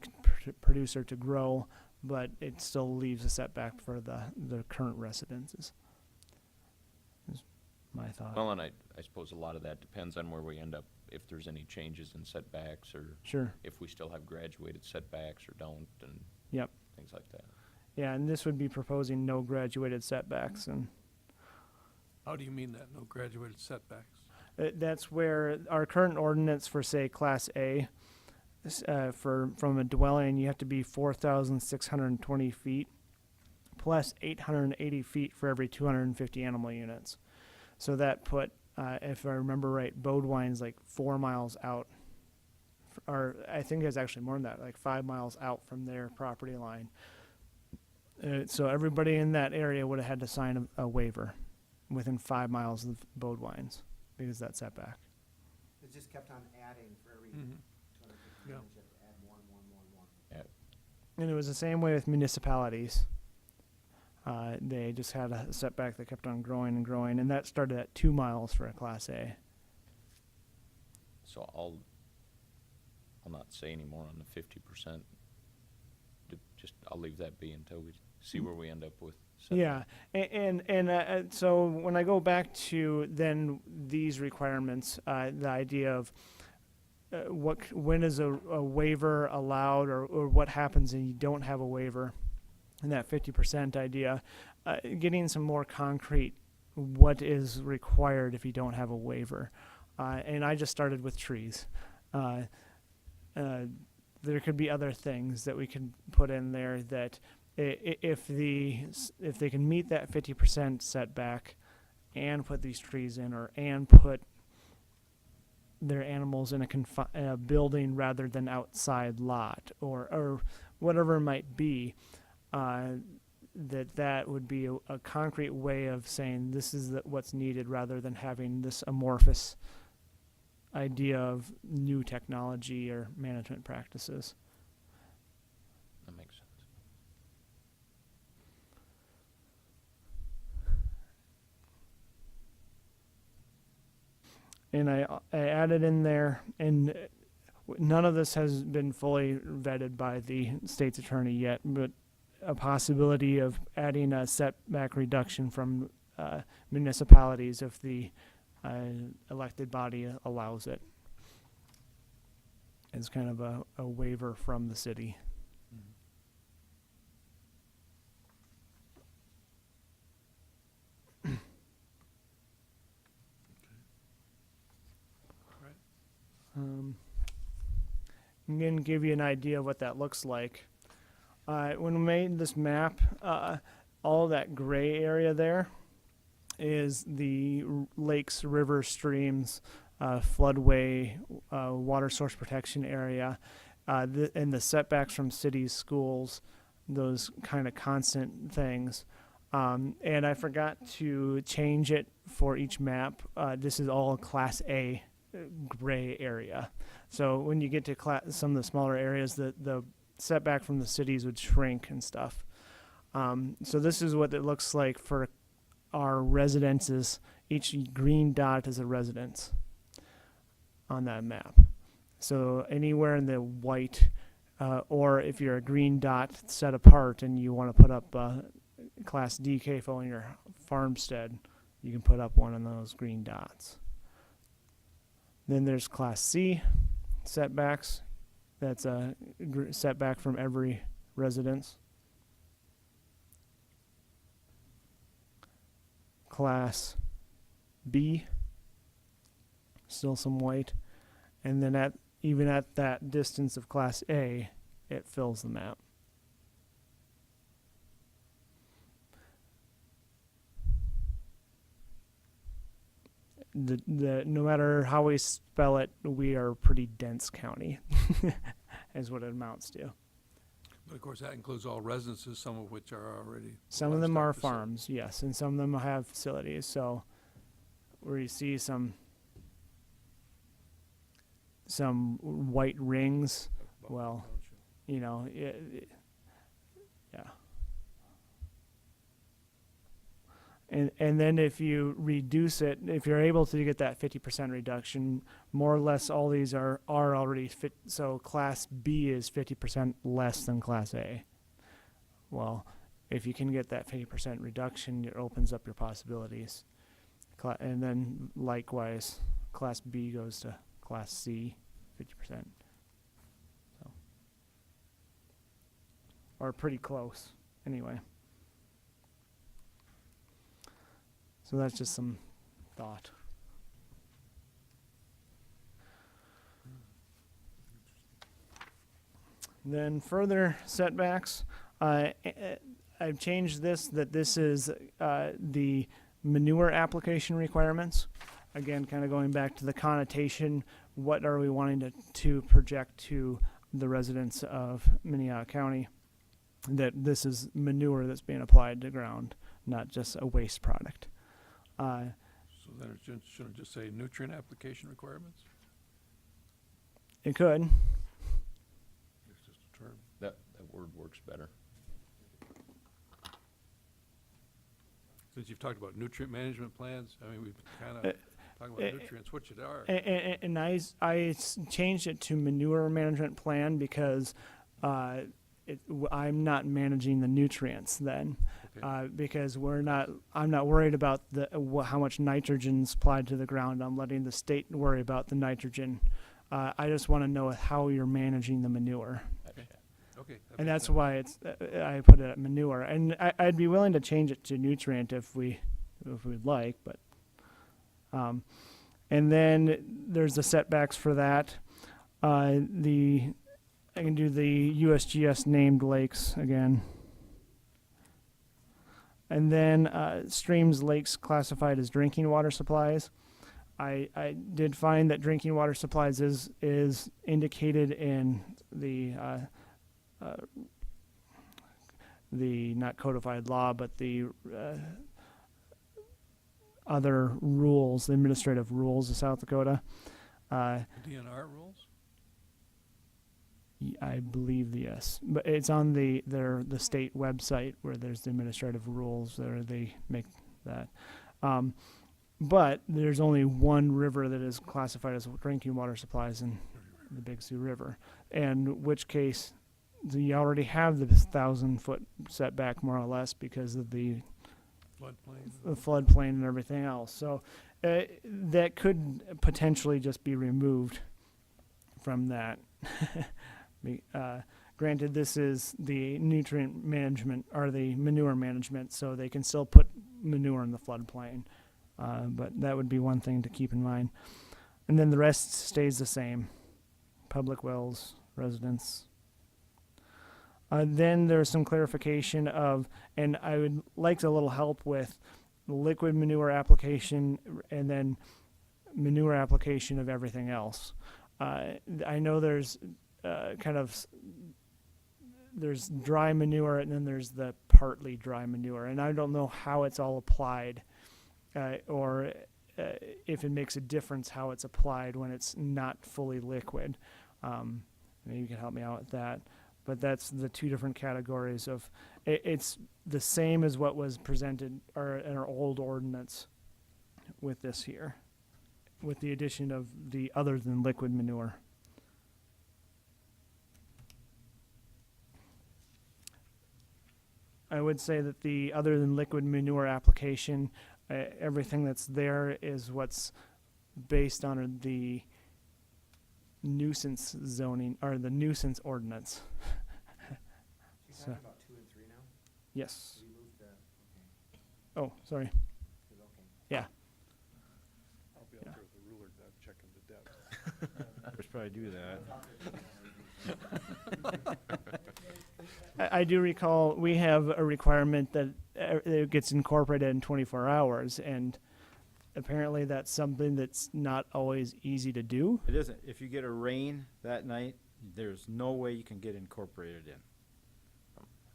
producer to grow, but it still leaves a setback for the current residences. Is my thought. Well, and I suppose a lot of that depends on where we end up, if there's any changes in setbacks, or Sure. if we still have graduated setbacks or don't, and Yep. things like that. Yeah, and this would be proposing no graduated setbacks, and How do you mean that, no graduated setbacks? that's where our current ordinance for, say, Class A, from a dwelling, you have to be 4,620 feet, plus 880 feet for every 250 animal units. So that put, if I remember right, Bodewine's like 4 miles out, or I think it's actually more than that, like 5 miles out from their property line. So everybody in that area would have had to sign a waiver within 5 miles of Bodewine's because of that setback. It just kept on adding for every Mhm. 250 Yeah. units, you have to add more and more and more and more. And it was the same way with municipalities. They just had a setback that kept on growing and growing, and that started at 2 miles for a Class A. So I'll not say any more on the 50%. I'll leave that be until we see where we end up with Yeah, and so when I go back to then these requirements, the idea of when is a waiver allowed, or what happens if you don't have a waiver, and that 50% idea, getting some more concrete what is required if you don't have a waiver. And I just started with trees. There could be other things that we could put in there that if they can meet that 50% setback and put these trees in, and put their animals in a building rather than outside lot, or whatever it might be, that would be a concrete way of saying this is what's needed, rather than having this amorphous idea of new technology or management practices. That makes sense. And I added in there, and none of this has been fully vetted by the state's attorney yet, but a possibility of adding a setback reduction from municipalities if the elected body allows it. It's kind of a waiver from the city. I'm going to give you an idea of what that looks like. When we made this map, all that gray area there is the lakes, rivers, streams, floodway, water source protection area, and the setbacks from cities, schools, those kind of constant things. And I forgot to change it for each map. This is all Class A gray area. So when you get to some of the smaller areas, the setback from the cities would shrink and stuff. So this is what it looks like for our residences. Each green dot is a residence on that map. So anywhere in the white, or if you're a green dot set apart and you want to put up Class D CAFO in your farmstead, you can put up one of those green dots. Then there's Class C setbacks. That's a setback from every residence. Class B, still some white. And then even at that distance of Class A, it fills the map. No matter how we spell it, we are a pretty dense county, is what it amounts to. But of course, that includes all residences, some of which are already. Some of them are livestock farms, yes, and some of them have facilities. So where you see some white rings, facilities. well, you know, yeah. And then if you reduce it, if you're able to get that 50% reduction, more or less all these are already fit. So Class B is 50% less than Class A. Well, if you can get that 50% reduction, it opens up your possibilities. And then likewise, Class B goes to Class C, 50%. So, or pretty close, anyway. So that's just some thought. Then further setbacks, I've changed that this is the manure application requirements. Again, kind of going back to the connotation, what are we wanting to project to the residents of Minnehaha County? That this is manure that's being applied to ground, not just a waste product. So then it shouldn't just say nutrient application requirements? It could. It's just a term. That word works better. Since you've talked about nutrient management plans, I mean, we've kind of talking about nutrients, which it are. And I changed it to manure management plan because I'm not managing the nutrients then. Okay. because I'm not worried about how much nitrogen is applied to the ground. I'm letting the state worry about the nitrogen. I just want to know how you're managing the manure. Gotcha. Okay. that And makes that's sense. why I put it at manure. And I'd be willing to change it to nutrient if we'd like, but, and then there's the setbacks for that. I can do the USGS named lakes again. And then, streams, lakes classified as drinking water supplies. I did find that drinking water supplies is indicated in the not codified law, but the other rules, the administrative rules of South Dakota. DNR rules? I believe yes, but it's on the state website where there's the administrative rules there. They make that. But there's only one river that is classified as drinking water supplies in the Big Sioux River, in which case you already have the 1,000-foot setback more or less because of the floodplain and everything else. So that could potentially just be removed from that. Granted, this is the nutrient management or the manure management, so they can still put manure in the floodplain. But that would be one thing to keep in mind. And then the rest stays the same. Public wells, residents. Then there's some clarification of, and I would like a little help with liquid manure application and then manure application of everything else. I know there's there's dry manure and then there's the partly dry manure, and I don't know how it's all applied. Or if it makes a difference how it's applied when it's not fully liquid. Maybe you can help me out with that. But that's the two different categories of, it's the same as what was presented in our old ordinance with this here, with the addition of the other than liquid manure. I would say that the other than liquid manure application, everything that's there is what's based on the nuisance zoning or the nuisance ordinance. She's So- talking about 2 and 3 now? Yes. We moved that, okay, Oh, sorry. good, okay. Yeah. I'll be out there with the ruler checking the depth. We should probably do that. I do recall we have a requirement that it gets incorporated in 24 hours, and apparently that's something that's not always easy to do. It isn't. If you get a rain that night, there's no way you can get incorporated in.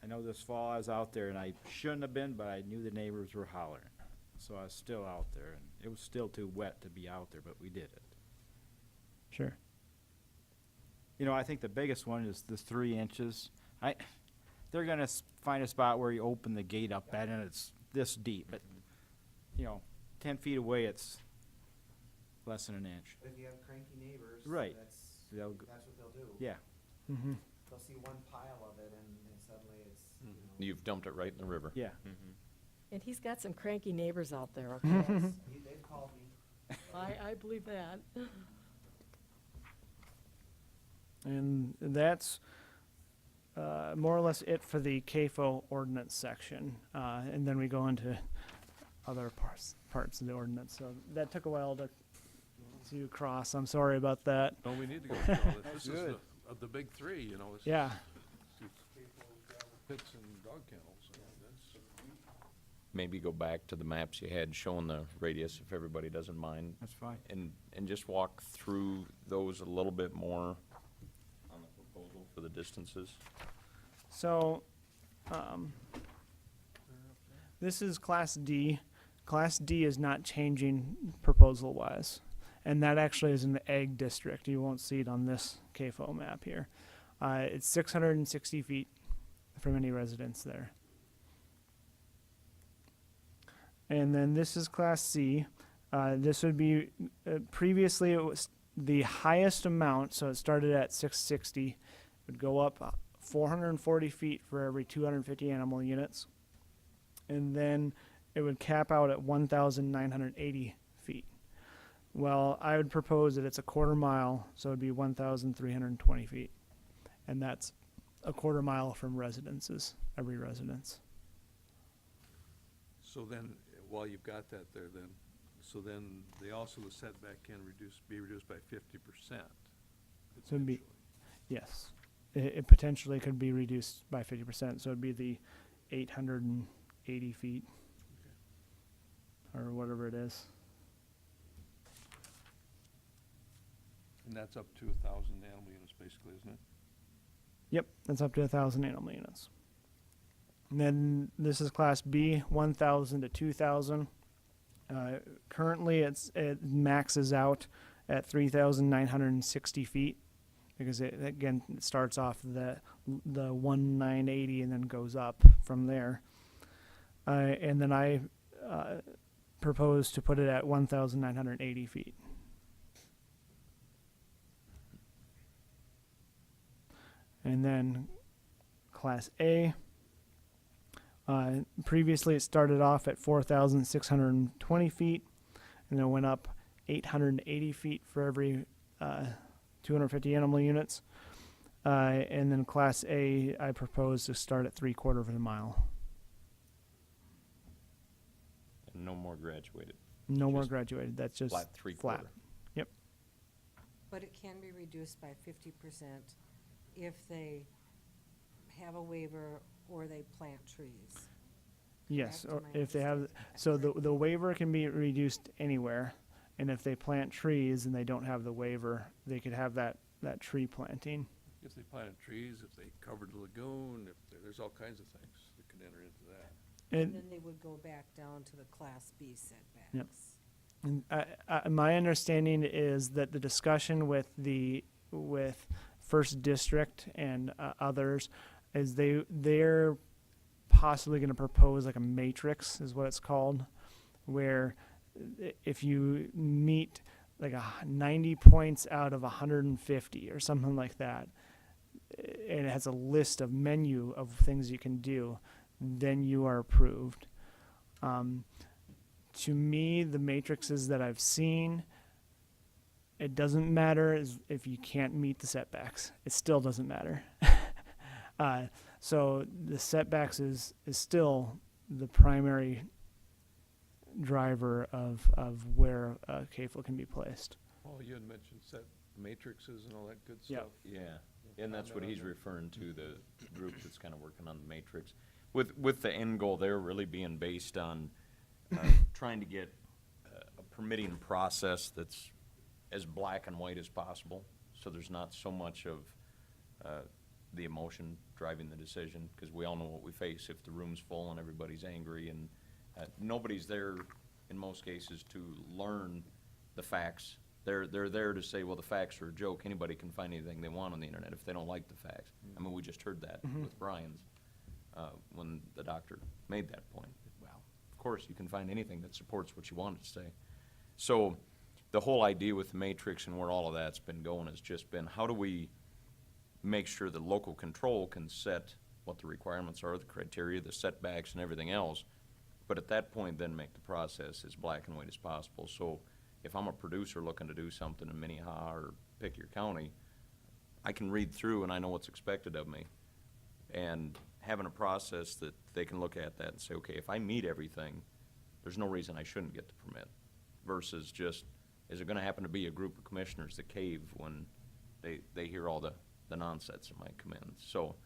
I know this fall I was out there and I shouldn't have been, but I knew the neighbors were hollering. So I was still out there, and it was still too wet to be out there, but we did it. Sure. You know, I think the biggest one is the 3 inches. They're gonna find a spot where you open the gate up at and it's this deep, but, 10 feet away, it's less than an inch. But if you have cranky neighbors, Right. that's They'll what they'll do. Yeah. Mm-hmm. They'll see one pile of it and suddenly it's, You've dumped it right in the river. Yeah. And he's got some cranky neighbors out there, okay? Yes, they've called me. I believe that. And that's more or less it for the CAFO ordinance section. And then we go into other parts of the ordinance. So that took a while to cross. I'm sorry about that. No, we need to go through all this. This is Good. of the big three, this is Yeah. pits and dog kennels. That's Maybe go back to the maps you had showing the radius, if everybody doesn't mind, That's fine. and just walk through those a little bit more on the proposal for the distances. So, this is Class D. Class D is not changing proposal-wise, and that actually is in the Ag District. You won't see it on this CAFO map here. It's 660 feet from any residence there. And then this is Class C. This would be, previously it was the highest amount, so it started at 660, would go up 440 feet for every 250 animal units. and then it would cap out at 1,980 feet. Well, I would propose that it's a quarter mile, so it'd be 1,320 feet. And that's a quarter mile from residences, every residence. So then, while you've got that there then, so then they also, the setback can be reduced by 50%. So it'd be, potentially. yes, it potentially could be reduced by 50%, so it'd be the 880 feet, or whatever it is. And that's up to 1,000 animal units basically, isn't it? Yep, that's up to 1,000 animal units. And then this is Class B, 1,000 to 2,000. Currently, it maxes out at 3,960 feet because it starts off the 1,980 and then goes up from there. And then I propose to put it at 1,980 feet. And then Class A. Previously, it started off at 4,620 feet, and then went up 880 feet for every 250 animal units. And then Class A, I propose to start at 3/4 of a mile. And no more graduated. No more Just graduated. That's just Flat 3/4. flat. Yep. But it can be reduced by 50% if they have a waiver or they plant trees. Yes, Correct? or Am I if they have, understanding that so the correctly? waiver can be reduced anywhere, and if they plant trees and they don't have the waiver, they could have that tree planting. If they planted trees, if they covered the lagoon, there's all kinds of things that could enter into that. And And, then they would go back down to the Class B setbacks. and my understanding is that the discussion with First District and others is they're possibly going to propose like a matrix, is what it's called, where if you meet like 90 points out of 150 or something like that, and it has a list of menu of things you can do, then you are approved. To me, the matrices that I've seen, it doesn't matter if you can't meet the setbacks. It still doesn't matter. So the setbacks is still the primary driver of where a CAFO can be placed. Well, you had mentioned set matrices and all that good Yeah. stuff. Yeah, and that's what Comment he's on that? referring to, the group that's kind of working on the matrix. With the end goal there really being based on trying to get a permitting process that's as black and white as possible, so there's not so much of the emotion driving the decision, because we all know what we face if the room's full and everybody's angry, and nobody's there in most cases to learn the facts. They're there to say, well, the facts are a joke. Anybody can find anything they want on the internet if they don't like the facts. I mean, we just heard that with Brian's when the doctor made that point. Well, of course, you can find anything that supports what you want it to say. So the whole idea with the matrix and where all of that's been going has just been, how do we make sure that local control can set what the requirements are, the criteria, the setbacks, and everything else, but at that point then make the process as black and white as possible. So if I'm a producer looking to do something in Minnehaha or pick your county, I can read through and I know what's expected of me. And having a process that they can look at that and say, okay, if I meet everything, there's no reason I shouldn't get the permit, versus just, is it gonna happen to be a group of commissioners that cave when they hear all the nonsense that might come in? So,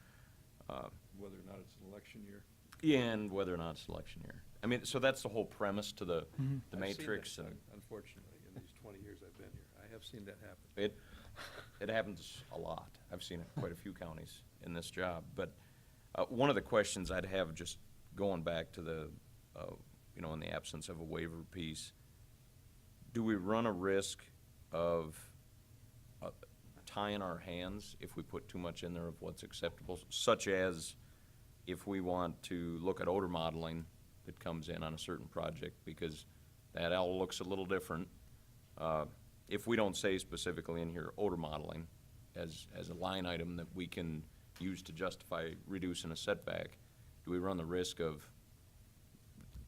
Whether or not it's an election year. yeah, and whether or not it's election year. I mean, so that's the whole premise to the I've seen matrix, that, and unfortunately, in these 20 years I've been here. I have seen that happen. it happens a lot. I've seen it in quite a few counties in this job. But one of the questions I'd have, just going back to the, in the absence of a waiver piece, do we run a risk of tying our hands if we put too much in there of what's acceptable, such as if we want to look at odor modeling that comes in on a certain project, because that all looks a little different. If we don't say specifically in here odor modeling as a line item that we can use to justify reducing a setback, do we run the risk of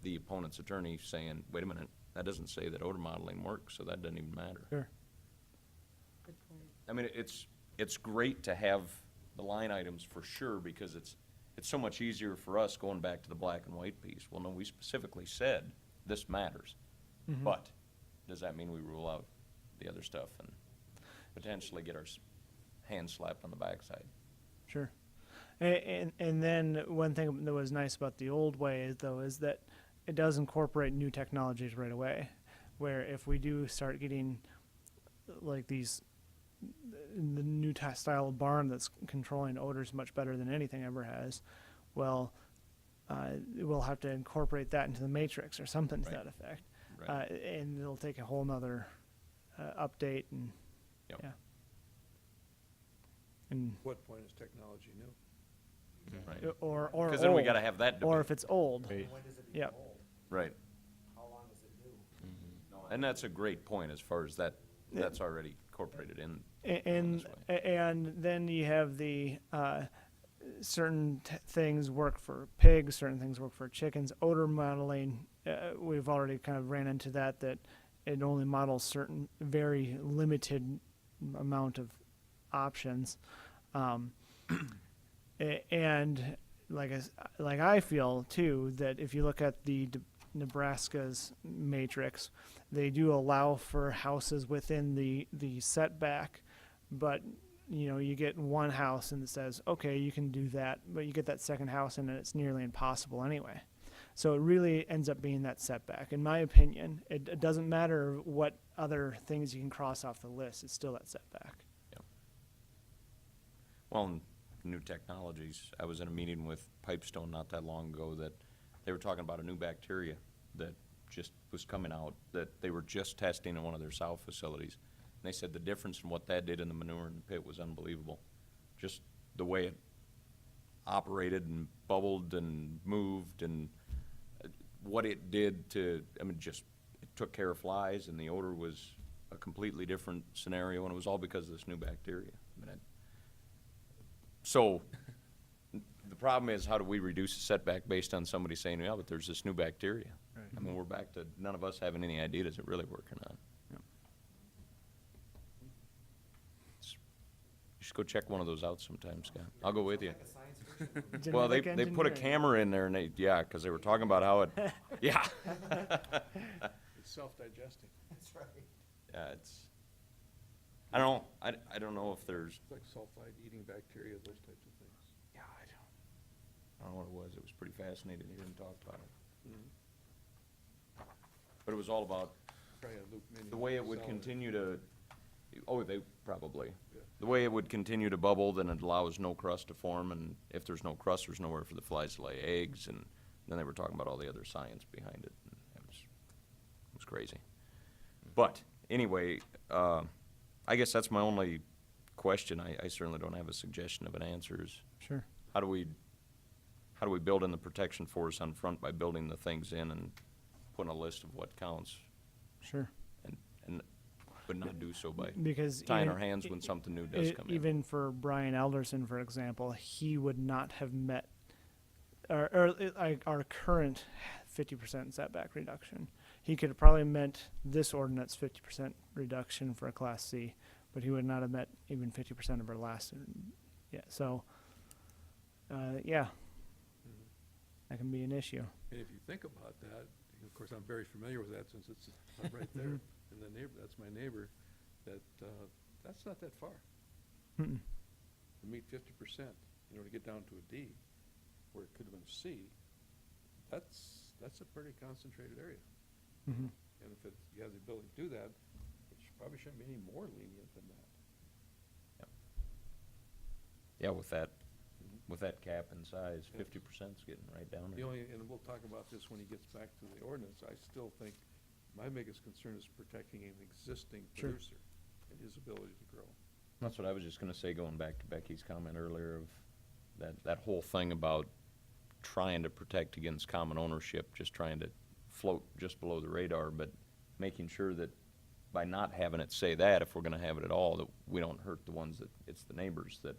the opponent's attorney saying, wait a minute, that doesn't say that odor modeling works, so that doesn't even matter. Sure. Good point. I mean, it's great to have the line items for sure, because it's so much easier for us going back to the black and white piece. Well, no, we specifically said this matters, but does that mean we rule out the other stuff and potentially get our hand slapped on the backside? Sure. And then one thing that was nice about the old way is that it does incorporate new technologies right away, where if we do start getting like the new style of barn that's controlling odors much better than anything ever has, well, we'll have to incorporate that into the matrix or something to Right. that effect. Right. And it'll take a whole nother update and Yep. yeah. And What point is technology new? Right. or Because then we old, gotta have that debate. or if it's old. When does it Yep. become old? Right. How long is it new? And that's a great point as far as that's already incorporated in. And this and then you have the certain things work for pigs, certain things work for chickens. Odor modeling, we've already kind of ran into that it only models certain very limited amount of options, and like I feel too that if you look at the Nebraska's matrix, they do allow for houses within the setback, but you get one house and it says, okay, you can do that, but you get that second house and it's nearly impossible anyway. So it really ends up being that setback. In my opinion, it doesn't matter what other things you can cross off the list, it's still that setback. Well, and new technologies, I was in a meeting with Pipestone not that long ago that they were talking about a new bacteria that just was coming out that they were just testing in one of their south facilities. And they said the difference in what that did in the manure in the pit was unbelievable. Just the way it operated and bubbled and moved and what it did to, it took care of flies, and the odor was a completely different scenario, and it was all because of this new bacteria. So the problem is, how do we reduce the setback based on somebody saying, yeah, but there's this new bacteria? Right. We're back to none of us having any idea, does it really work or not? You should go check one of those out sometime, Scott. I'll go with you. Like a science fiction movie. Well, they Genetic put a engineering. camera in there, and because they were talking about how it, yeah. It's self-digesting. That's right. Yeah, I don't know, I don't know if there's, It's like sulfide-eating bacteria, those types of things. yeah, I don't know what it was, it was pretty fascinating, he didn't talk about it. But it was all about Probably a Luke Mini the way it would salad. continue to, they probably. Yeah. The way it would continue to bubble, then it allows no crust to form, and if there's no crust, there's nowhere for the flies to lay eggs, and then they were talking about all the other science behind it, and it was crazy. But, anyway, I guess that's my only question. I certainly don't have a suggestion of an answer, is Sure. how do we build in the protection force on front by building the things in and putting a list of what counts, Sure. but not do so by Because tying even- our hands when something new does come in. Even for Brian Alderson, for example, he would not have met our current 50% setback reduction. He could have probably met this ordinance 50% reduction for a Class C, but he would not have met even 50% of our last. Yeah, so, yeah, that can be an issue. And if you think about that, of course, I'm very familiar with that since it's right there in the neighbor, that's my neighbor, that's not that far. Mm-mm. To meet 50%, to get down to a D, where it could have been a C, that's a pretty concentrated area. Mhm. And if you have the ability to do that, it probably shouldn't be any more lenient than that. Yeah, with that cap and size, 50%'s getting right down The there. only, and we'll talk about this when he gets back to the ordinance, I still think my biggest concern is protecting an existing Sure. producer and his ability to grow. That's what I was just gonna say, going back to Becky's comment earlier of that whole thing about trying to protect against common ownership, just trying to float just below the radar, but making sure that by not having it say that, if we're gonna have it at all, that we don't hurt the ones it's the neighbors that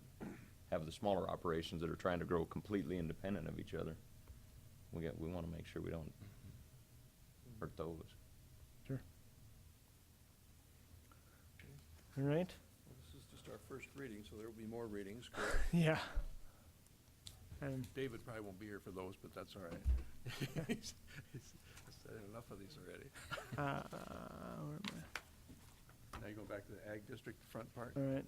have the smaller operations that are trying to grow completely independent of each other. We wanna make sure we don't hurt those. All right. This is just our first reading, so there will be more readings, correct? Yeah. And David probably won't be here for those, but that's all right. He's said enough of these already. where am Now you go back to the ag district front part. I?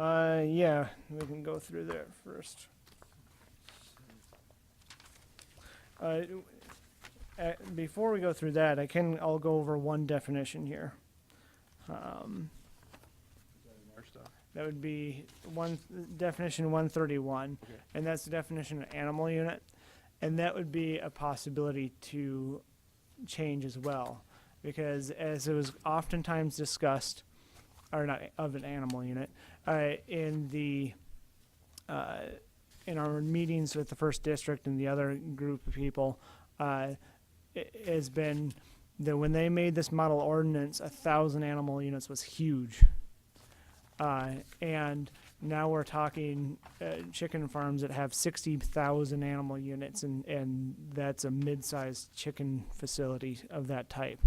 All right. Yeah, we can go through there first. Before we go through that, I'll go over one definition here. Is that in our stuff? That would be definition 131, Okay. and that's the definition of animal unit, and that would be a possibility to change as well, because as it was oftentimes discussed, or not of an animal unit, in the in our meetings with the first district and the other group of people, it has been that when they made this model ordinance, 1,000 animal units was huge. And now we're talking chicken farms that have 60,000 animal units, and that's a mid-sized chicken facility of that type.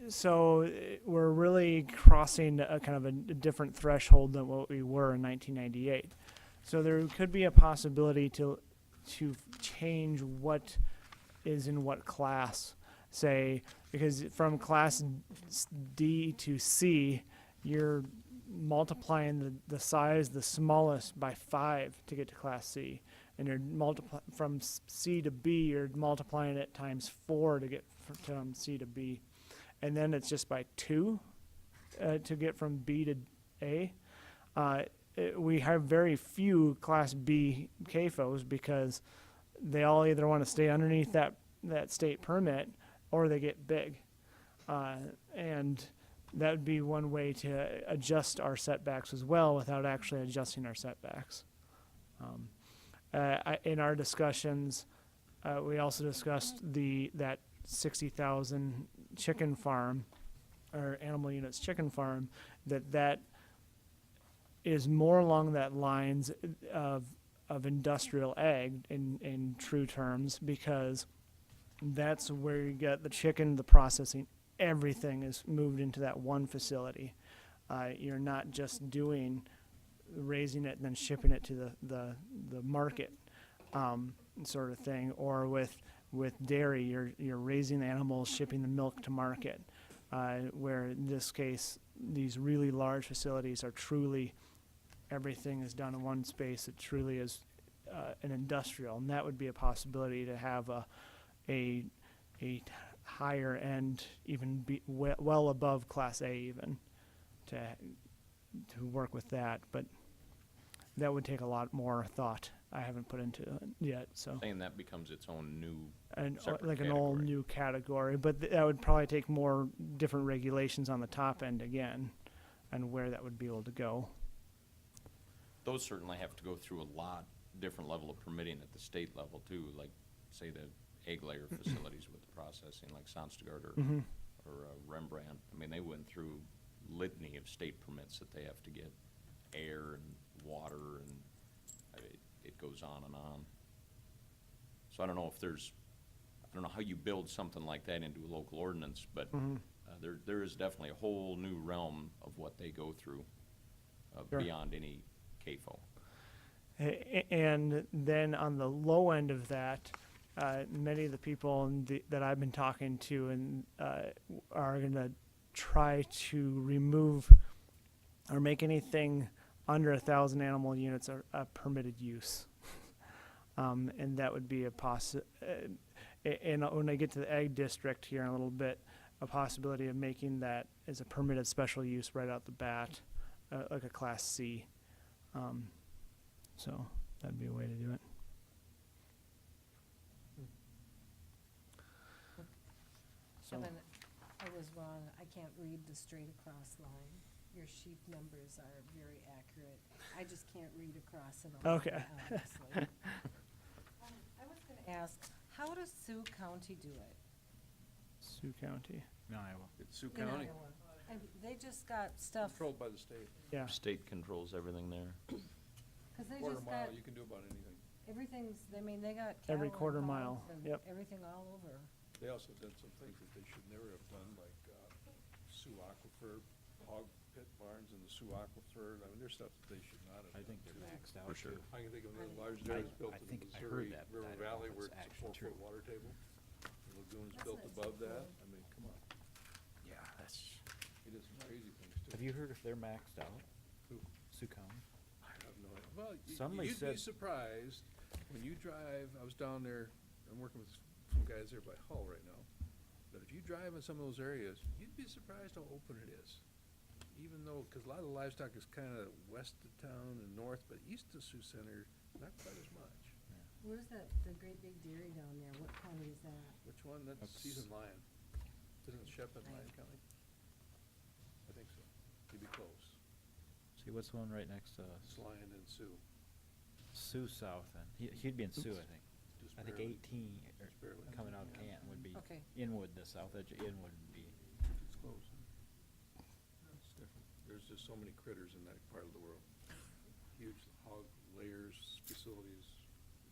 So we're really crossing a kind of a different threshold than what we were in 1998. So there could be a possibility to change what is in what class, say, because from class D to C, you're multiplying the size, the smallest, by 5 to get to class C. And you're from C to B, you're multiplying it times 4 to get from C to B. And then it's just by 2 to get from B to A. We have very few class B CAFOs because they all either want to stay underneath that state permit or they get big. And that would be one way to adjust our setbacks as well without actually adjusting our setbacks. In our discussions, we also discussed that 60,000 chicken farm, or animal units chicken farm, that is more along that lines of industrial ag in true terms, because that's where you get the chicken, the processing, everything is moved into that one facility. You're not just raising it and then shipping it to the market sort of thing, or with dairy, you're raising the animals, shipping the milk to market, where in this case, these really large facilities are truly, everything is done in one space. It truly is an industrial, and that would be a possibility to have a higher end, even be well above Class A even, to work with that. But that would take a lot more thought. I haven't put into it yet, so. Saying that becomes its own new And separate like an all category. new category, but that would probably take more different regulations on the top end again, and where that would be able to go. Those certainly have to go through a lot different level of permitting at the state level too, like, say, the egg layer facilities with the processing, like Sonstagard or Rembrandt. I mean, they went through litany of state permits that they have to get, air and water, and it goes on and on. So I don't know how you build something like that into a local ordinance, but there is definitely a whole new realm of what they go through Sure. beyond any CAFO. And then on the low end of that, many of the people that I've been talking to and are going to try to remove or make anything under 1,000 animal units a permitted use. And that would be and when I get to the ag district here in a little bit, a possibility of making that as a permitted special use right out the bat, like a Class C. So that'd be a way to do it. So, Kevin, I was wrong. I can't read the straight across line. Your sheet numbers are very accurate. I just can't read across it all. Okay. Honestly. I was gonna ask, how does Sioux County do it? Sioux County. In Iowa. It's Sioux In County, Iowa? And they just got stuff, controlled by the state. Yeah. State controls everything there. cause they Quarter just mile, got, you can do about anything. Everything's, I mean, they got Every cattle quarter and mile, hogs and yep. everything all over. They also did some things that they should never have done, like Sioux Aquifer, hog pit barns in the Sioux Aquifer. I mean, there's stuff that they should not have I done. think they're too. maxed out For sure. too. I can think of another large dairy built I in the think I Missouri heard that, but River I don't know Valley if where it's it's a actually 4-foot true. water table. The lagoon's That's built not above so that. cool. I mean, come on. Yeah, that's. He did some crazy things too. Have you heard if they're maxed out? Who? Sioux County? I have no idea. Well, Somebody you'd be said- surprised when you drive, I was down there, I'm working with some guys there by Hull right now. But if you drive in some of those areas, you'd be surprised how open it is. Even though, because a lot of the livestock is kind of west of town and north, but east of Sioux Center, not quite as much. Where's that, the great big dairy down there? What county is that? Which one? That's That's- Season Lion. Isn't it Shep and Lyon County? I think so. You'd be close. See, what's the one right next to us? It's Lyon and Sioux. Sioux South then. He'd be in Sioux, I think. Just I think barely. 18, or Just barely. coming out of Canton would be, Okay. Inwood, the south edge of Inwood would be. It's close. It's different. There's just so many critters in that part of the world. Huge hog layers, facilities.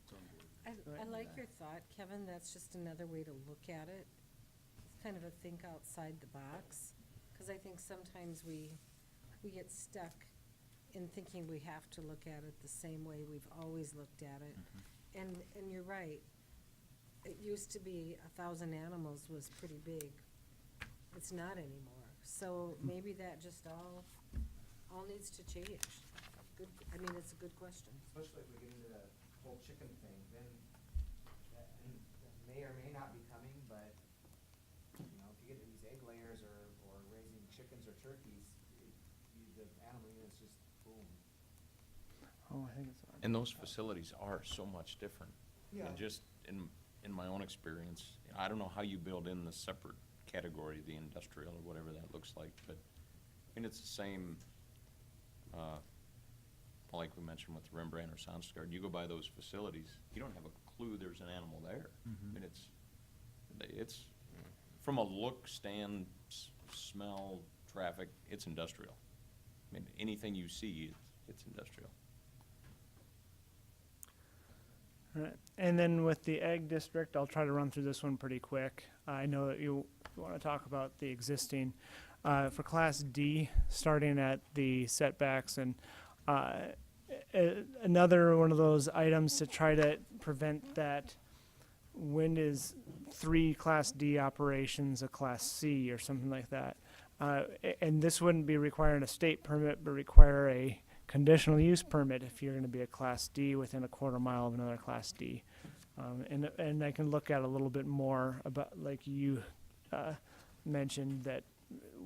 It's unbelievable. I like your thought, Kevin. That's just another way to look at it. It's kind of a think outside the box. Because I think sometimes we get stuck in thinking we have to look at it the same way we've always looked at it. And you're right. It used to be 1,000 animals was pretty big. It's not anymore. So maybe that just all needs to change. Good, I mean, it's a good question. Especially if we get into the whole chicken thing, then that may or may not be coming, but, you know, if you get to these egg layers or raising chickens or turkeys, the animal units just boom. Oh, I think it's on. And those facilities are so much different. Yeah. And just in my own experience, I don't know how you build in the separate category, the industrial or whatever that looks like, but, I mean, it's the same, like we mentioned with Rembrandt or Soundsgard, you go by those facilities, you don't have a clue there's an animal there. I mean, it's, from a look, stand, smell, traffic, it's industrial. I mean, anything you see, it's industrial. Right. And then with the Ag District, I'll try to run through this one pretty quick. I know that you want to talk about the existing. For Class D, starting at the setbacks, and another one of those items to try to prevent that when is 3 Class D operations a Class C or something like that. And this wouldn't be requiring a state permit, but require a conditional use permit if you're going to be a Class D within a quarter mile of another Class D. And I can look at a little bit more about, like you mentioned, that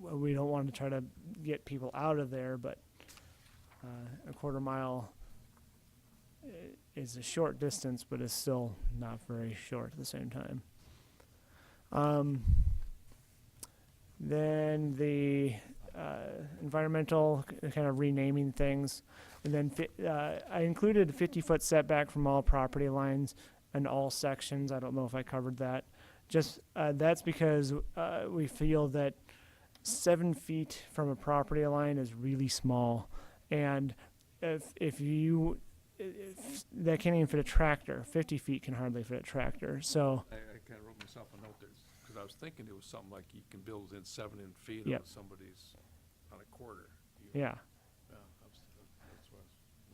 we don't want to try to get people out of there, but a quarter mile is a short distance, but is still not very short at the same time. Then the environmental kind of renaming things. And then I included a 50-foot setback from all property lines and all sections. I don't know if I covered that. Just that's because we feel that 7 feet from a property line is really small. And if that can't even fit a tractor, 50 feet can hardly fit a tractor. So I kind of wrote myself a note there, because I was thinking it was something like you can build within 7 feet Yep. of somebody's on a quarter. even. yeah. That's what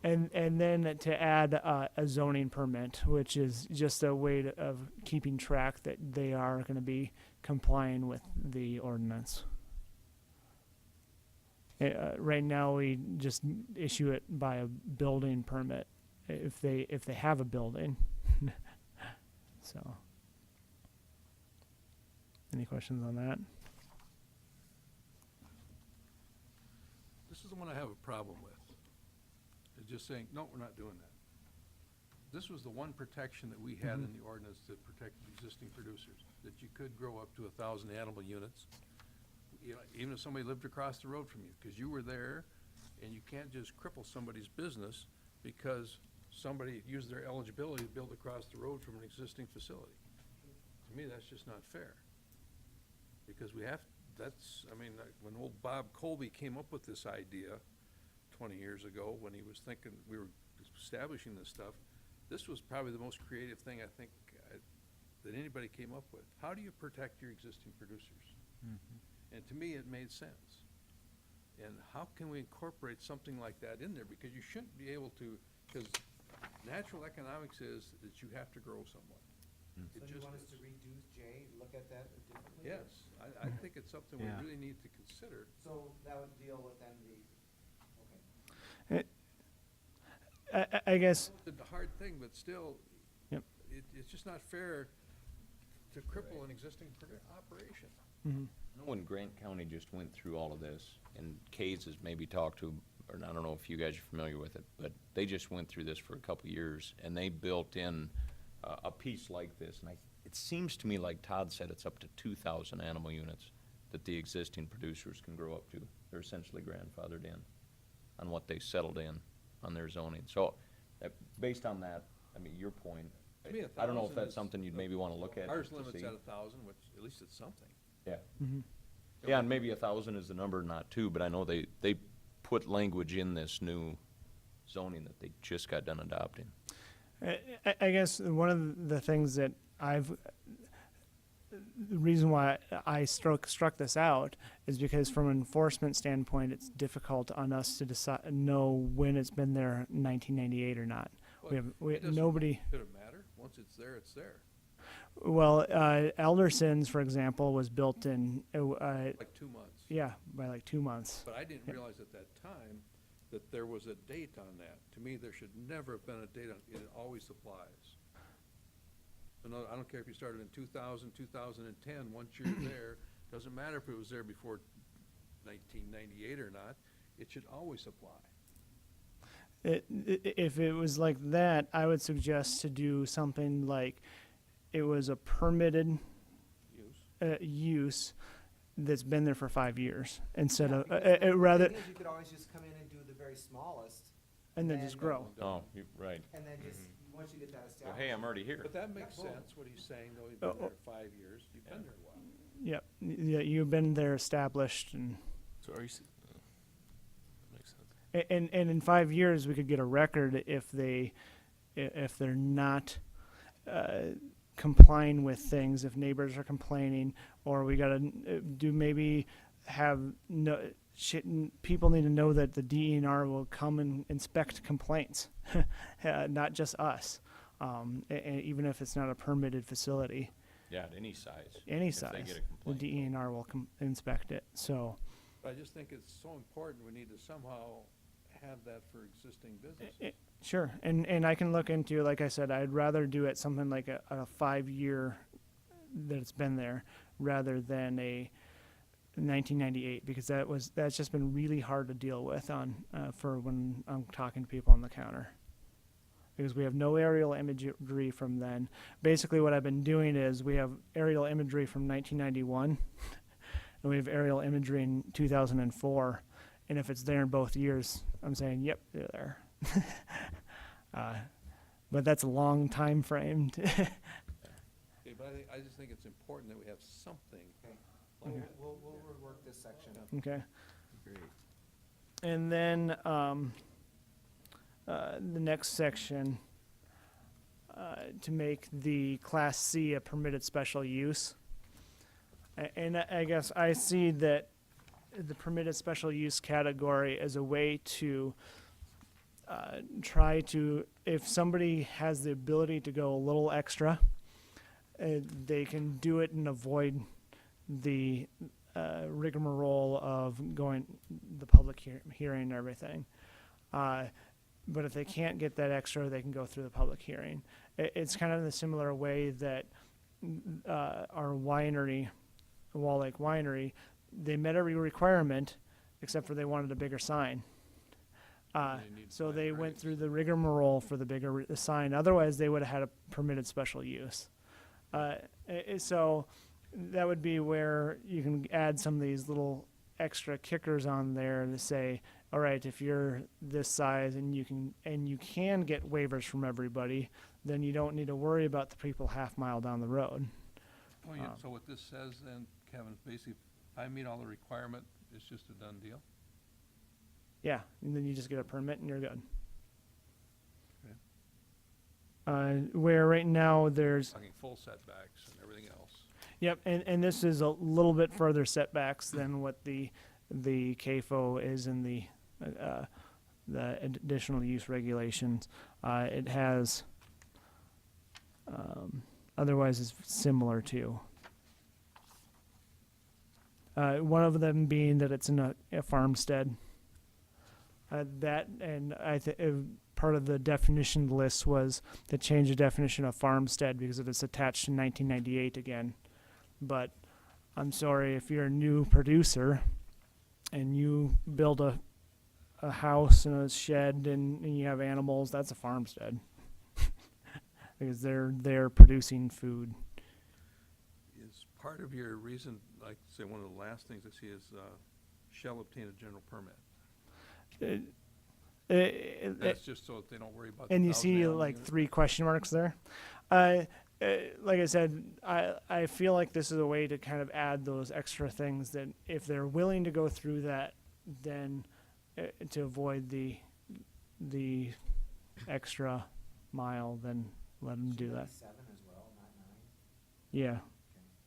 I was. And then to add a zoning permit, which is just a way of keeping track that they are going to be complying with the ordinance. Right now, we just issue it by a building permit if they have a building. So, any questions on that? This is the one I have a problem with. It's just saying, no, we're not doing that. This was the one protection that we had in the ordinance that protected existing producers, that you could grow up to 1,000 animal units, you know, even if somebody lived across the road from you, because you were there, and you can't just cripple somebody's business because somebody used their eligibility to build across the road from an existing facility. To me, that's just not fair. Because we have, I mean, when old Bob Colby came up with this idea 20 years ago, when he was thinking, we were establishing this stuff, this was probably the most creative thing I think that anybody came up with. How do you protect your existing producers? And to me, it made sense. And how can we incorporate something like that in there? Because you shouldn't be able to, because natural economics is that you have to grow somewhat. So It do you just want us is. to redo J, look at that differently? Yes, I think it's something we Yeah. really need to consider. So that would deal with then the, okay. I guess, It's a hard thing, but still, Yep. it's just not fair to cripple an existing operation. mhm. I know when Grant County just went through all of this, and Kays has maybe talked to, or I don't know if you guys are familiar with it, but they just went through this for a couple of years, and they built in a piece like this, and it seems to me like Todd said, it's up to 2,000 animal units that the existing producers can grow up to. They're essentially grandfathered in on what they settled in on their zoning. So, based on that, I mean, your point, To me, I don't know if 1,000 that's is- something you'd maybe wanna look at Ours just to limits see. at 1,000, which, at least it's something. Yeah. Mhm. Yeah, and maybe 1,000 is the number, not two, but I know they put language in this new zoning that they just got done adopting. I guess one of the things that the reason why I struck this out is because from an enforcement standpoint, it's difficult on us to know when it's been there in 1998 or not. Well, it doesn't- Nobody. Could it matter? Once it's there, it's there. Well, Alderson's, for example, was built in, Like 2 months. yeah, by like 2 months. But I didn't realize at that time that there was a date on that. To me, there should never have been a date on it. It always applies. No, I don't care if you started in 2000, 2010, once you're there, doesn't matter if it was there before 1998 or not, it should always apply. If it was like that, I would suggest to do something like it was a permitted Use. use that's been there for 5 years instead Yeah, of because the rather, thing is, you could always just come in and do the very smallest, and then and just then- grow. Oh, right. and then just, once you get that Well, established. hey, I'm already here. But that makes Yeah, cool. sense, what he's saying, though. You've Oh, been there 5 years. You've been there a while. Yep. Yeah, you've been there established, and So are you? Makes sense. and in 5 years we could get a record if they're not complying with things, if neighbors are complaining, or we gotta maybe have people need to know that the DENR will come and inspect complaints, not just us, even if it's not a permitted facility, Yeah, at any size. any If they size, get a the complaint. DENR will inspect it. So. But I just think it's so important, we need to somehow have that for existing businesses. Sure, and I can look into, like I said, I'd rather do it something like a 5 year that it's been there, rather than a 1998, because that's just been really hard to deal with for when I'm talking to people on the counter. Because we have no aerial imagery from then. Basically what I've been doing is we have aerial imagery from 1991, and we have aerial imagery in 2004, and if it's there in both years, I'm saying, yep, they're there. But that's a long time frame. Okay, but I just think it's important that we have something. Okay, like Okay. we'll rework this section. Okay. Great. And then the next section, to make the Class C a permitted special use. And I guess I see that the permitted special use category as a way to try to, if somebody has the ability to go a little extra, they can do it and avoid the rigmarole of going the public hearing and everything. But if they can't get that extra, they can go through the public hearing. It's kind of in a similar way that our winery, Wall Lake Winery, they met every requirement except for they wanted a bigger sign. So they went through the rigmarole for the bigger sign. Otherwise, they would have had a permitted special use. So that would be where you can add some of these little extra kickers on there to say, all right, if you're this size and you can get waivers from everybody, then you don't need to worry about the people half-mile down the road. Oh, yeah, so what this says then, Kevin, is basically, if I meet all the requirement, it's just a done deal? Yeah, and then you just get a permit and you're good. Where right now there's, Talking full setbacks and everything else. yep, and this is a little bit further setbacks than what the CAFO is in the additional use regulations. It has, otherwise it's similar to. One of them being that it's in a farmstead. That, and part of the definition list was to change the definition of farmstead because it is attached in 1998 again. But I'm sorry, if you're a new producer and you build a house and a shed and you have animals, that's a farmstead. Because they're producing food. Is part of your reason, like, say, one of the last things I see is shall obtain a general permit. That's just so that they don't worry about. And the you 1,000 see animal like unit. 3 question marks there. Like I said, I feel like this is a way to kind of add those extra things that if they're willing to go through that, then to avoid the extra mile, then let them do that. 7 as well, not 9. Yeah,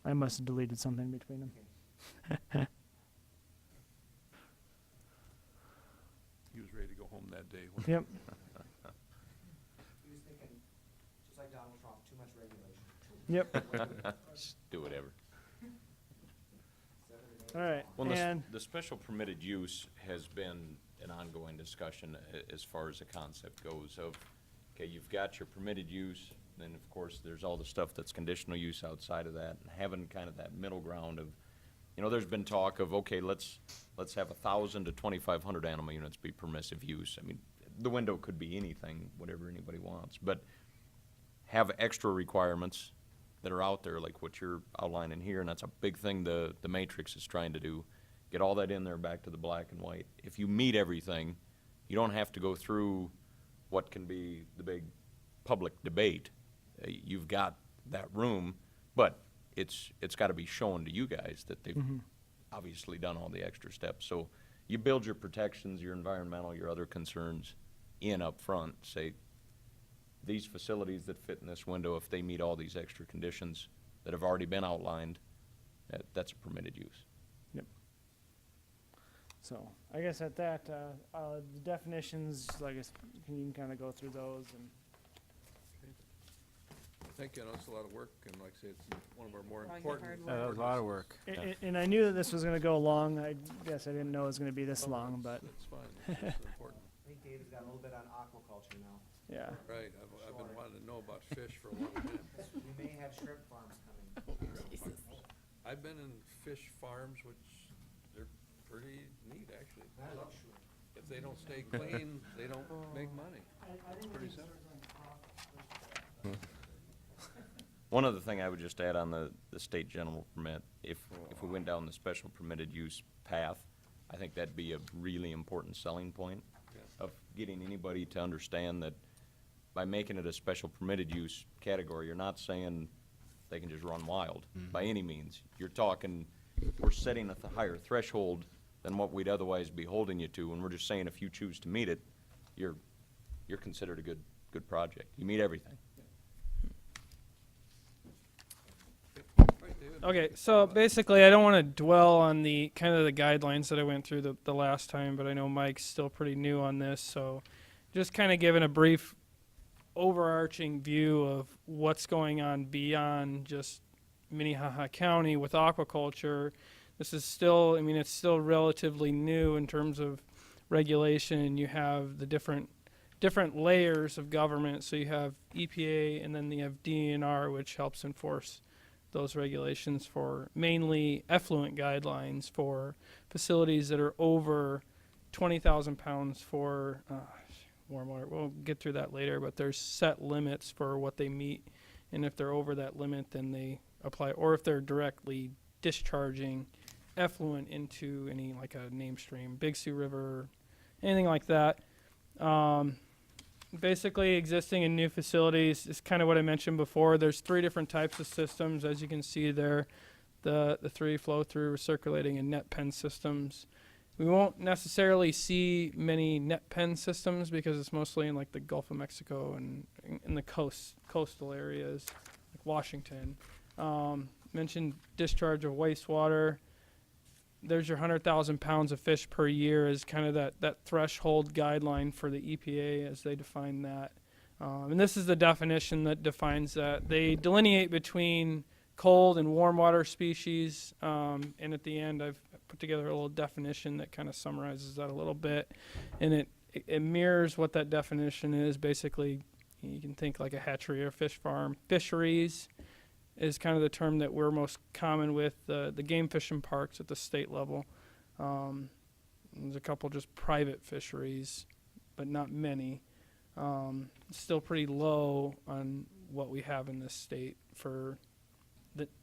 I must have deleted something between them. He was ready to go home that day. Yep. He was thinking, just like Donald Trump, too much regulation. Yep. Just do whatever. 7 and 8 All right. Well, And the special permitted use has been an ongoing discussion as far as the concept goes of, okay, you've got your permitted use, then of course there's all the stuff that's conditional use outside of that, and having kind of that middle ground of, you know, there's been talk of, okay, let's have 1,000 to 2,500 animal units be permissive use. I mean, the window could be anything, whatever anybody wants, but have extra requirements that are out there, like what you're outlining here, and that's a big thing the matrix is trying to do. Get all that in there back to the black and white. If you meet everything, you don't have to go through what can be the big public debate. You've got that room, but it's got to be shown to you guys that they've obviously done all the extra steps. So you build your protections, your environmental, your other concerns in up front. Say, these facilities that fit in this window, if they meet all these extra conditions that have already been outlined, that's a permitted use. so I guess at that, the definitions, like you can kind of go through those and. Thank you. I know it's a lot of work, and like I say, it's one of our more All your important. hard That was a lot of work. And I knew that this was going to go long. I guess I didn't know it was going to be this long, but It's fine. It's important. I think David's got a little bit on aquaculture now. yeah. Right. I've been wanting to know about fish for a long time. We may have shrimp farms coming. I've been in fish farms, which they're pretty neat, actually. I love shrimp. If they don't stay clean, they don't make money. Pretty simple. One other thing I would just add on the state general permit, if we went down the special permitted use path, I think that'd be a really important selling point Yeah. of getting anybody to understand that by making it a special permitted use category, you're not saying they can just run wild by any means. You're talking, we're setting a higher threshold than what we'd otherwise be holding you to, and we're just saying if you choose to meet it, you're considered a good project. You meet everything. Right, David? Okay, so basically, I don't want to dwell on the kind of the guidelines that I went through the last time, but I know Mike's still pretty new on this, so just kind of giving a brief overarching view of what's going on beyond just Minnehaha County with aquaculture. This is still, I mean, it's still relatively new in terms of regulation, and you have the different layers of government. So you have EPA, and then you have DNR, which helps enforce those regulations for mainly effluent guidelines for facilities that are over 20,000 pounds for warm water. We'll get through that later, but there's set limits for what they meet, and if they're over that limit, then they apply, or if they're directly discharging effluent into any, like a name stream, Big Sioux River, anything like that. Basically, existing and new facilities is kind of what I mentioned before. There's 3 different types of systems, as you can see there. The 3 flow-through, recirculating, and net pen systems. We won't necessarily see many net pen systems because it's mostly in like the Gulf of Mexico and in the coastal areas, like Washington. Mentioned discharge of wastewater. There's your 100,000 pounds of fish per year is kind of that threshold guideline for the EPA as they define that. And this is the definition that defines that. They delineate between cold and warm water species. And at the end, I've put together a little definition that kind of summarizes that a little bit. And it mirrors what that definition is. Basically, you can think like a hatchery or fish farm. Fisheries is kind of the term that we're most common with, the game fishing parks at the state level. There's a couple just private fisheries, but not many. Still pretty low on what we have in this state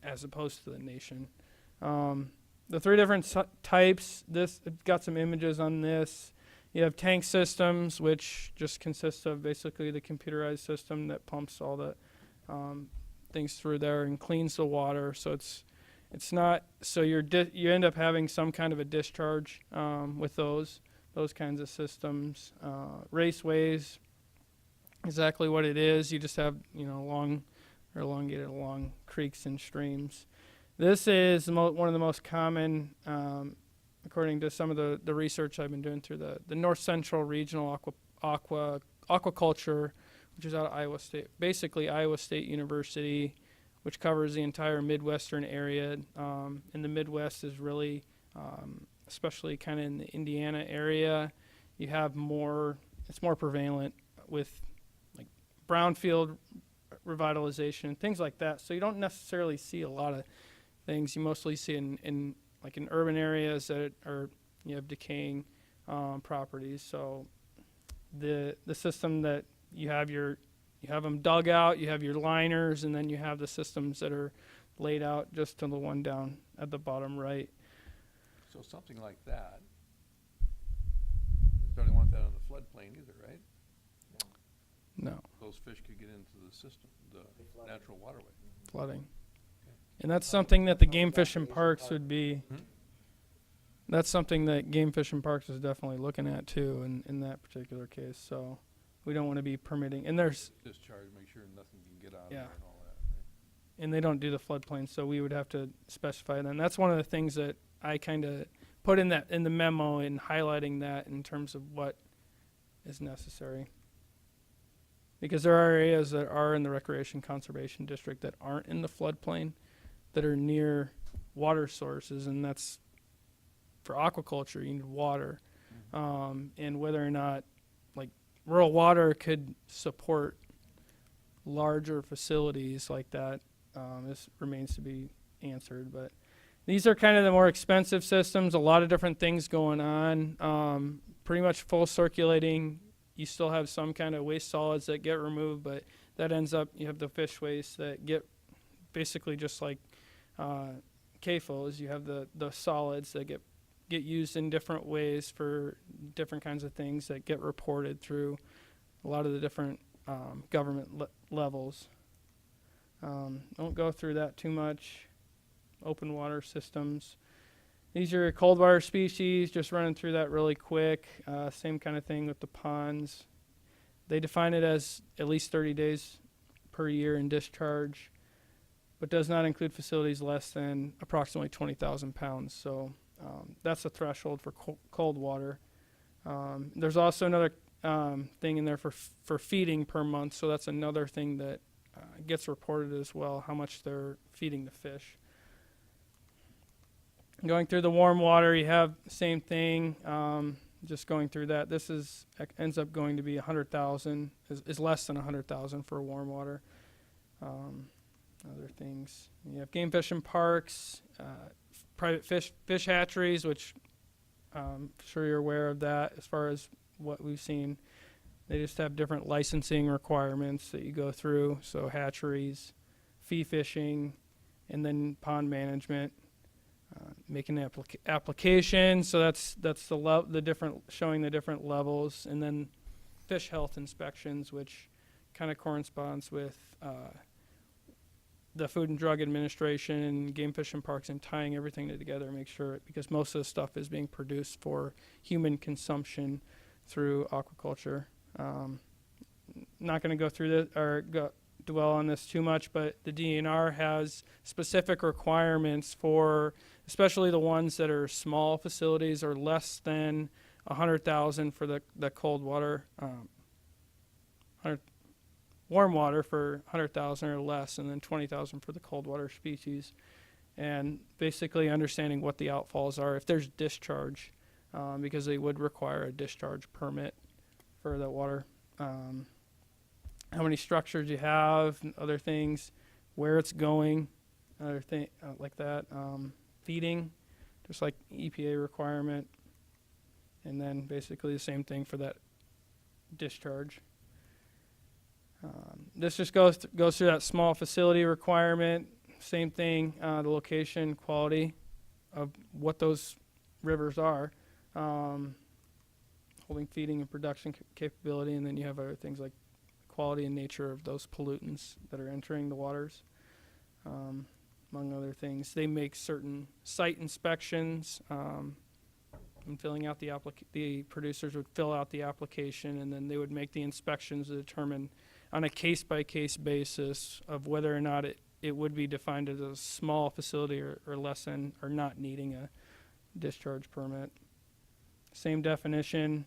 as opposed to the nation. The three different types, I've got some images on this. You have tank systems, which just consists of basically the computerized system that pumps all the things through there and cleans the water. So it's not, so you end up having some kind of a discharge with those kinds of systems. Raceways, exactly what it is. You just have, long or elongated along creeks and streams. This is one of the most common, according to some of the research I've been doing through the North Central Regional Aquaculture, which is out of Iowa State, basically Iowa State University, which covers the entire Midwestern area. And the Midwest is really, especially kind of in the Indiana area, you have it's more prevalent with like brownfield revitalization and things like that. So you don't necessarily see a lot of things. You mostly see in urban areas that you have decaying properties. So the system that you have them dug out, you have your liners, and then you have the systems that are laid out just to the one down at the bottom right. So something like that, you don't want that on the floodplain either, right? No, Those fish could get into the system, the natural waterway. flooding. And that's something that the game fish and parks would be. That's something that game fish and parks is definitely looking at too in that particular case. So we don't want to be permitting, and there's Discharge, make sure nothing can get out of Yeah. there and all that. Right? and they don't do the floodplain, so we would have to specify that. And that's one of the things that I kind of put in the memo and highlighting that in terms of what is necessary. Because there are areas that are in the Recreation Conservation District that aren't in the floodplain, that are near water sources, and that's for aquaculture, you need water. And whether or not like rural water could support larger facilities like that, this remains to be answered. But these are kind of the more expensive systems, a lot of different things going on, pretty much full circulating. You still have some kind of waste solids that get removed, but that ends up, you have the fish waste that get basically just like CAFOs. You have the solids that get used in different ways for different kinds of things that get reported through a lot of the different government levels. Don't go through that too much. Open water systems. These are cold water species, just running through that really quick. Same kind of thing with the ponds. They define it as at least 30 days per year in discharge, but does not include facilities less than approximately 20,000 pounds. So that's the threshold for cold water. There's also another thing in there for feeding per month, so that's another thing that gets reported as well, how much they're feeding the fish. Going through the warm water, you have the same thing, just going through that. This ends up going to be 100,000, is less than 100,000 for warm water. Other things, you have game fishing parks, private fish hatcheries, which I'm sure you're aware of that as far as what we've seen. They just have different licensing requirements that you go through. So hatcheries, fee fishing, and then pond management. Making an application, so that's the different, showing the different levels, and then fish health inspections, which kind of corresponds with the Food and Drug Administration, game fish and parks, and tying everything together, make sure, because most of the stuff is being produced for human consumption through aquaculture. not going to go through this or dwell on this too much, but the DNR has specific requirements for, especially the ones that are small facilities or less than 100,000 for the cold water, warm water for 100,000 or less, and then 20,000 for the cold water species. And basically understanding what the outfalls are if there's discharge, because they would require a discharge permit for the water. How many structures you have, and other things, where it's going, other thing like that. Feeding, just like EPA requirement, and then basically the same thing for that discharge. This just goes through that small facility requirement. Same thing, the location, quality of what those rivers are, holding, feeding, and production capability, and then you have other things like quality and nature of those pollutants that are entering the waters, among other things. They make certain site inspections, and filling out the producers would fill out the application, and then they would make the inspections to determine on a case-by-case basis of whether or not it would be defined as a small facility or less than, or not needing a discharge permit. Same definition.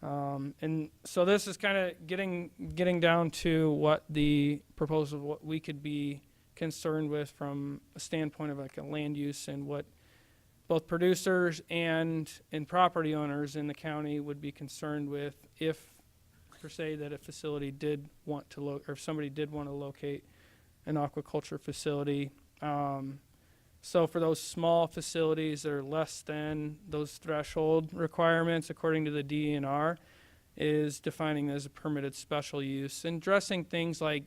And so this is kind of getting down to what the proposal, what we could be concerned with from a standpoint of like a land use, and what both producers and property owners in the county would be concerned with if, per se, that a facility did want to or if somebody did want to locate an aquaculture facility. So for those small facilities that are less than those threshold requirements, according to the DNR, is defining as a permitted special use, and addressing things like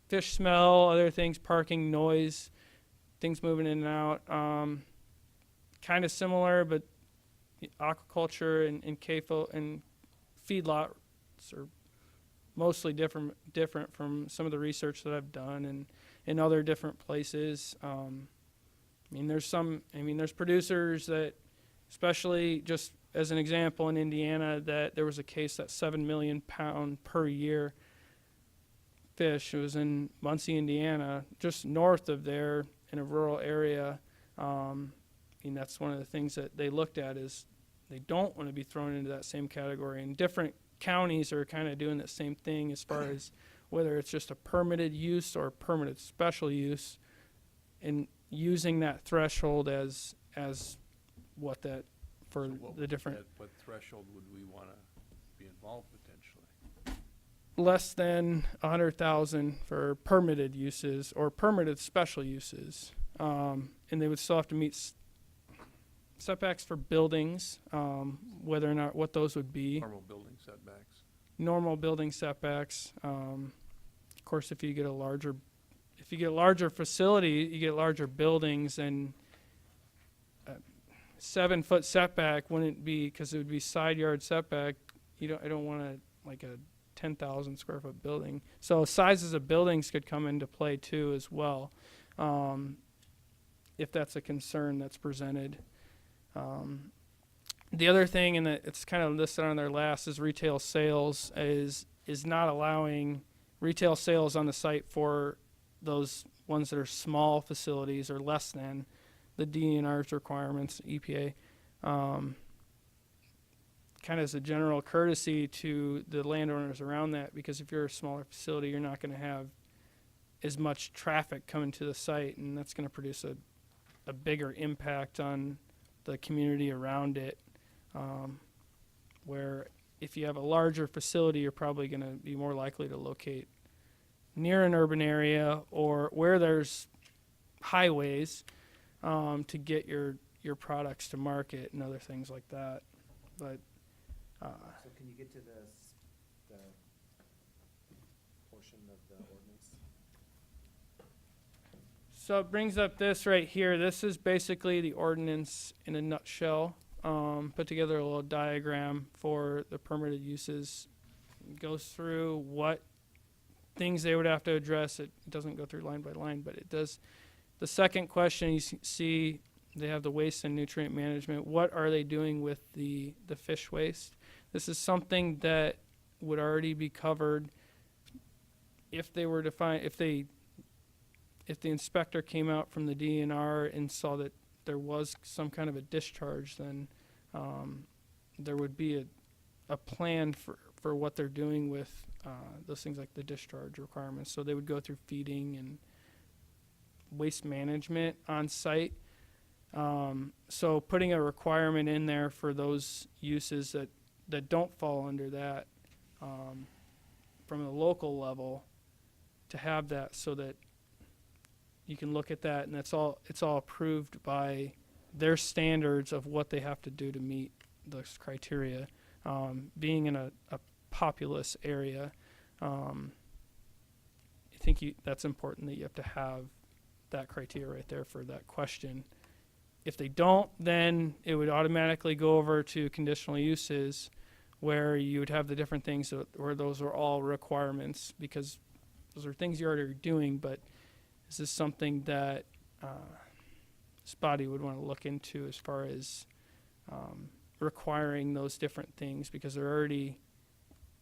fish smell, other things, parking, noise, things moving in and out. Kind of similar, but aquaculture and CAFO and feedlots are mostly different from some of the research that I've done and in other different places. There's producers that, especially just as an example in Indiana, that there was a case that 7 million pound per year fish. It was in Muncie, Indiana, just north of there in a rural area. That's one of the things that they looked at, is they don't want to be thrown into that same category. And different counties are kind of doing the same thing as far as whether it's just a permitted use or permitted special use, and using that threshold as what that for the different. At what threshold would we want to be involved potentially? Less than 100,000 for permitted uses or permitted special uses, and they would still have to meet setbacks for buildings, whether or not what those would be. Normal building setbacks. Normal building setbacks. Of course, if you get a larger facility, you get larger buildings, and 7-foot setback wouldn't be, because it would be side yard setback. I don't want like a 10,000 square foot building. So sizes of buildings could come into play too as well, if that's a concern that's presented. The other thing, and it's kind of listed on their last, is retail sales is not allowing retail sales on the site for those ones that are small facilities or less than the DNR's requirements, EPA. Kind of as a general courtesy to the landowners around that, because if you're a smaller facility, you're not going to have as much traffic coming to the site, and that's going to produce a bigger impact on the community around it, where if you have a larger facility, you're probably going to be more likely to locate near an urban area or where there's highways to get your products to market and other things like that. But So can you get to the portion of the ordinance? so it brings up this right here. This is basically the ordinance in a nutshell. Put together a little diagram for the permitted uses. It goes through what things they would have to address. It doesn't go through line by line, but it does. The second question, you see they have the waste and nutrient management. What are they doing with the fish waste? This is something that would already be covered if they were to find, if the inspector came out from the DNR and saw that there was some kind of a discharge, then there would be a plan for what they're doing with those things like the discharge requirements. So they would go through feeding and waste management on site. So putting a requirement in there for those uses that don't fall under that from the local level, to have that so that you can look at that and it's all approved by their standards of what they have to do to meet those criteria. Being in a populous area, I think that's important that you have to have that criteria right there for that question. If they don't, then it would automatically go over to conditional uses where you would have the different things where those are all requirements, because those are things you're already doing, but is this something that this body would want to look into as far as requiring those different things, because they're already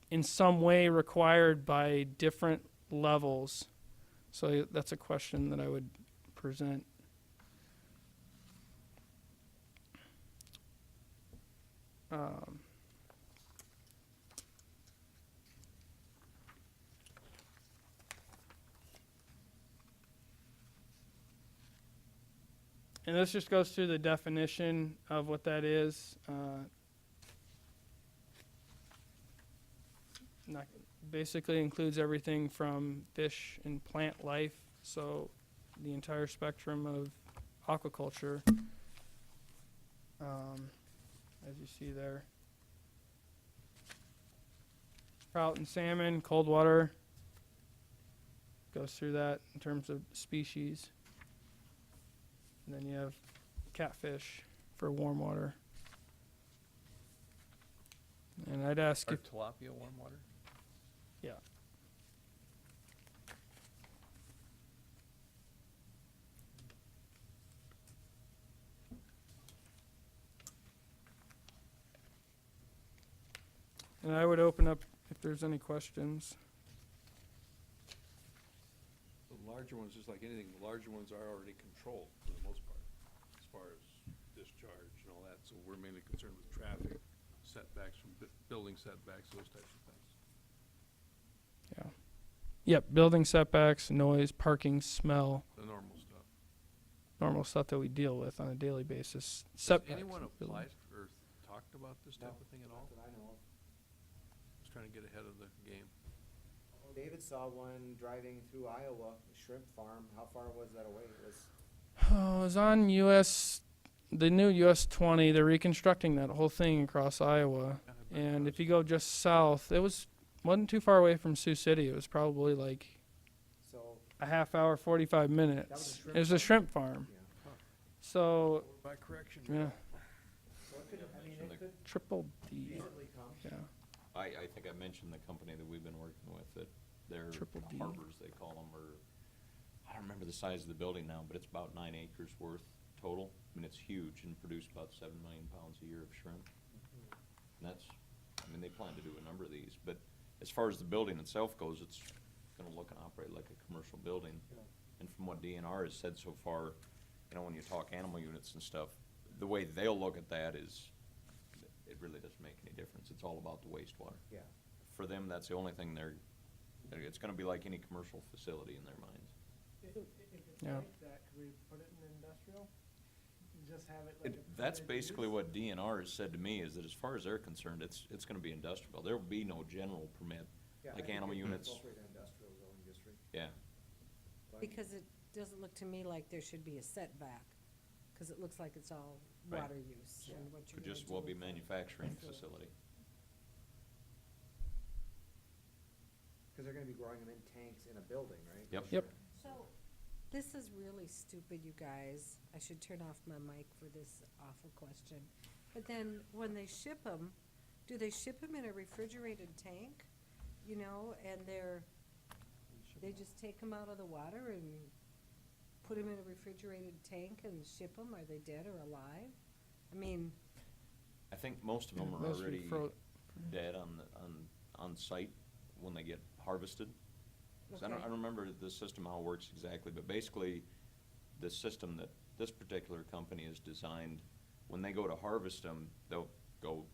in some way required by different levels. So that's a question that I would present. And this just goes through the definition of what that is. Basically includes everything from fish and plant life, so the entire spectrum of aquaculture, as you see there. Trout and salmon, cold water, goes through that in terms of species. And then you have catfish for warm water. And I'd ask Are if, tilapia warm water? yeah. And I would open up if there's any questions. The larger ones, just like anything, the larger ones are already controlled for the most part, as far as discharge and all that. So we're mainly concerned with traffic, setbacks from building setbacks, those types of things. Yeah. Yep, building setbacks, noise, parking, smell, The normal stuff. normal stuff that we deal with on a daily basis. Has Setbacks. anyone with building. applied or talked about this type of thing at all? That I know of. Just trying to get ahead of the game. Oh, David saw one driving through Iowa, a shrimp farm. How far was that away? It was, Oh, it was on the new US 20. They're reconstructing that whole thing across Iowa. And if you go just south, wasn't too far away from Sioux City. It was probably like so, a half hour, 45 minutes. shrimp It was a shrimp farm. yeah. So, By correction. yeah, So it could, I mean, So it the- could triple D. easily come. Yeah. I think I mentioned the company that we've been working with, that their Triple D. harbors, they call them, or, I don't remember the size of the building now, but it's about 9 acres worth total. I mean, it's huge and produce about 7 million pounds a year of shrimp. And that's, I mean, they plan to do a number of these, but as far as the building itself goes, it's gonna look and operate like a commercial building. And from what DNR has said so far, you know, when you talk animal units and stuff, the way they'll look at that is, it really doesn't make any difference. It's all about the wastewater. Yeah. For them, that's the only thing it's gonna be like any commercial facility in their minds. If it's Yeah. like that, could we put it in industrial? Just have it like a That's permitted basically use? what DNR has said to me, is that as far as they're concerned, it's gonna be industrial. There will be no general permit, Yeah, I like think animal it'd be units. appropriate in industrial zoning district. Yeah. But- Because it doesn't look to me like there should be a setback, because it looks like it's all Right. water use and what you're Could gonna just do well be with that. manufacturing That's the- facility. Cause they're gonna be growing them in tanks in a building, right? Yep. Yep. So, this is really stupid, you guys. I should turn off my mic for this awful question. But then, when they ship them, do they ship them in a refrigerated tank? You know, and they just take them out of the water and put them in a refrigerated tank and ship them? Are they dead or alive? I mean, I think most of them are Those we already fro- dead on on site when they get harvested. 'Cause I don't Okay. remember the system, how it works exactly, but basically, the system that this particular company has designed, when they go to harvest them, they'll go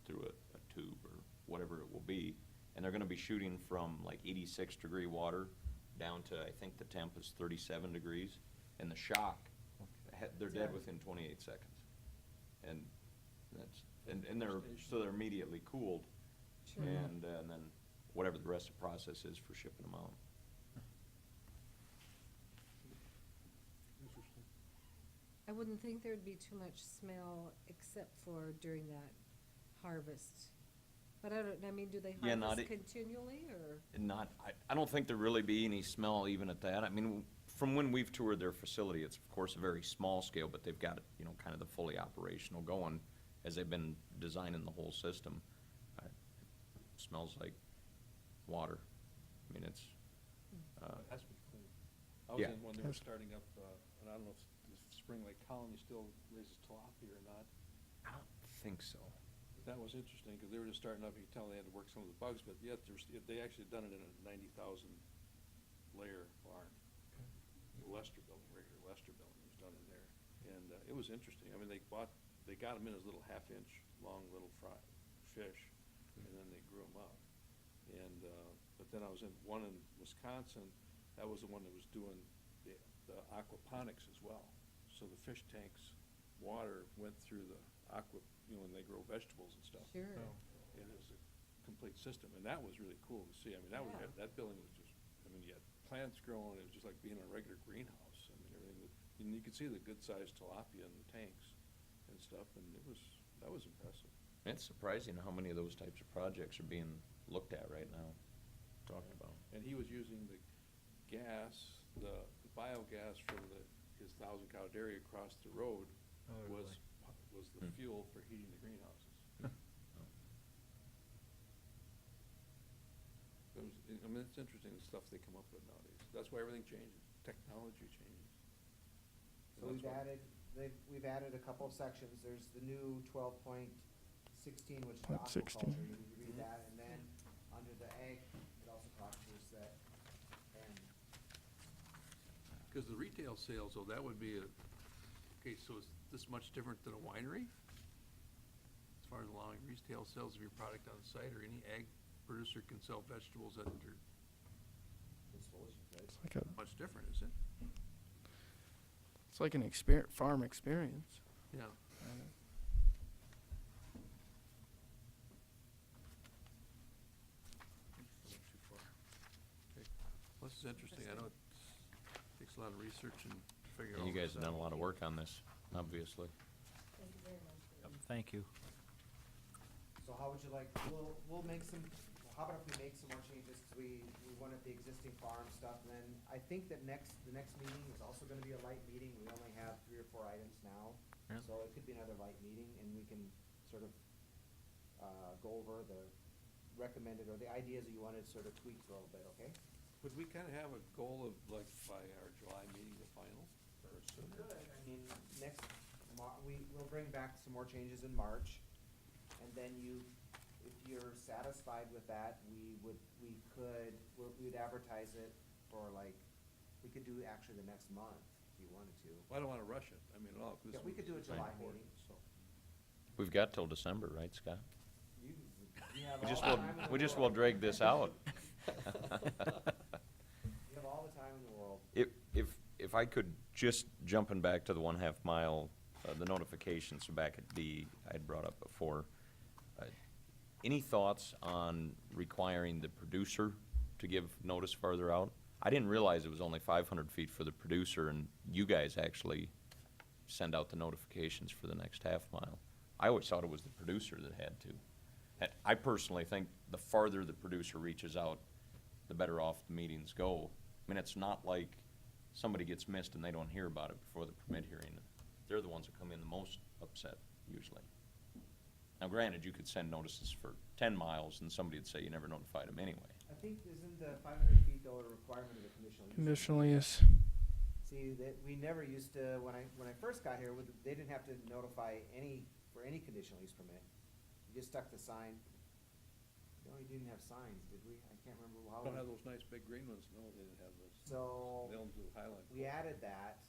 through a tube or whatever it will be, and they're gonna be shooting from like 86-degree water down to, I think the temp is 37 degrees, and the shock, they're dead within 28 seconds. And that's, and they're immediately cooled, Sure. and then whatever the rest of the process is for shipping them out. I wouldn't think there'd be too much smell except for during that harvest. But I mean, do they Yeah, not harvest it- continually, or? And not, I don't think there really be any smell even at that. I mean, from when we've toured their facility, it's of course a very small scale, but they've got, you know, kind of the fully operational going as they've been designing the whole system. It smells like water. I mean, it's, It has to be clean. I was Yeah. in when they were starting up, and I don't know if Spring Lake Colony still raises tilapia or not. I don't think so. But that was interesting, because they were just starting up, you could tell they had to work some of the bugs, but yet they actually done it in a 90,000 layer barn. The Lester building, regular Lester building was done in there, and it was interesting. I mean, they got them in as little half-inch long little fish, and then they grew them up. And, but then I was in one in Wisconsin, that was the one that was doing the aquaponics as well. So the fish tanks, water went through the when they grow vegetables and stuff. Sure. And it was a complete system, and that was really cool to see. I mean, Yeah. that building was just, I mean, you had plants growing, it was just like being in a regular greenhouse. I mean, everything was, and you could see the good-sized tilapia in the tanks and stuff, and that was impressive. It's surprising how many of those types of projects are being looked at right now, talked about. And he was using the gas, the biogas from his 1,000-cow dairy across the road was the Hmm. fuel for heating the greenhouses. I mean, it's interesting, the stuff they come up with nowadays. That's why everything changes, technology changes. So And we've that's why- we've added a couple of sections. There's the new 12.16, which is Point 16. aquaculture. You read that, and then under the ag, it also talks that, and Because the retail sales, though, that would be okay, so is this much different than a winery? As far as allowing retail sales of your product on site, or any ag producer can sell vegetables at their, It's like a, much different, is it? it's like an farm experience. Yeah. Too far. Okay. Well, this is interesting. I know it takes a lot of research and figure out. And you guys have done a lot of work on this, obviously. Thank you very much. Thank you. so how would you like, we'll make some, how about if we make some more changes, because we wanted the existing farm stuff, and then I think that the next meeting is also gonna be a light meeting. We only have 3 or 4 items now. Yeah. So it could be another light meeting, and we can sort of, go over the recommended, or the ideas that you wanted sort of tweaked a little bit, okay? Would we kind of have a goal of, like, by our July meeting, the final, or sooner? Good, I mean, we'll bring back some more changes in March, and then if you're satisfied with that, we'd advertise it for like, we could do actually the next month, if you wanted to. Well, I don't want to rush it, I mean, at all, 'cause Yeah, we could do a it's very July important, meeting. so. We've got till December, right, Scott? You have We all just the will, time in the we just will world. drag this out. You have all the time in the world. If I could, just jumping back to the 1/2 mile, the notifications back at D, I had brought up before. Any thoughts on requiring the producer to give notice farther out? I didn't realize it was only 500 feet for the producer, and you guys actually send out the notifications for the next 1/2 mile. I always thought it was the producer that had to. I personally think the farther the producer reaches out, the better off the meetings go. I mean, it's not like somebody gets missed and they don't hear about it before the permit hearing. They're the ones that come in the most upset, usually. Now granted, you could send notices for 10 miles and somebody would say you never notified them anyway. I think, isn't the 500 feet though a requirement of the conditional use? Conditional use. See, that, we never used to, when I first got here, they didn't have to notify for any conditional use permit. You just stuck the sign, No, we didn't have signs, did we? I can't remember how. Don't have those nice big green ones, no, they didn't have those. So, The elms with highlight. we added that,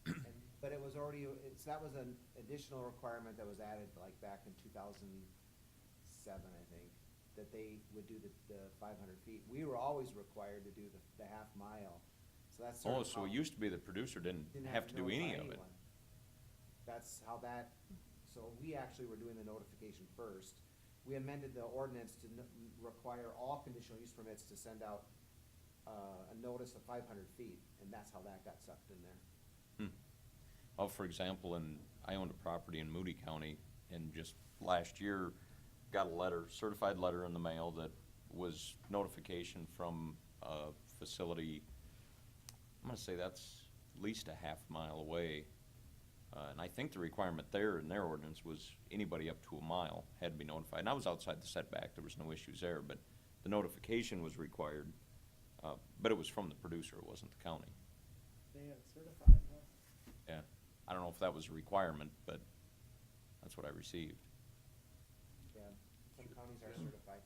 and, but it was already, that was an additional requirement that was added like back in 2007, I think, that they would do the 500 feet. We were always required to do the half mile, so that's sort Oh, of so it how- used to be the producer didn't have to do any notify of it. anyone. That's how that, so we actually were doing the notification first. We amended the ordinance to require all conditional use permits to send out a notice of 500 feet, and that's how that got sucked in there. Oh, for example, I owned a property in Moody County, and just last year, got a letter, certified letter in the mail that was notification from a facility, I'm gonna say that's at least a half mile away. And I think the requirement there in their ordinance was anybody up to a mile had to be notified. And I was outside the setback, there was no issues there, but the notification was required. But it was from the producer, it wasn't the county. They had certified, Yeah, I don't know if that was a requirement, but that's what I received. Yeah, some counties are certified.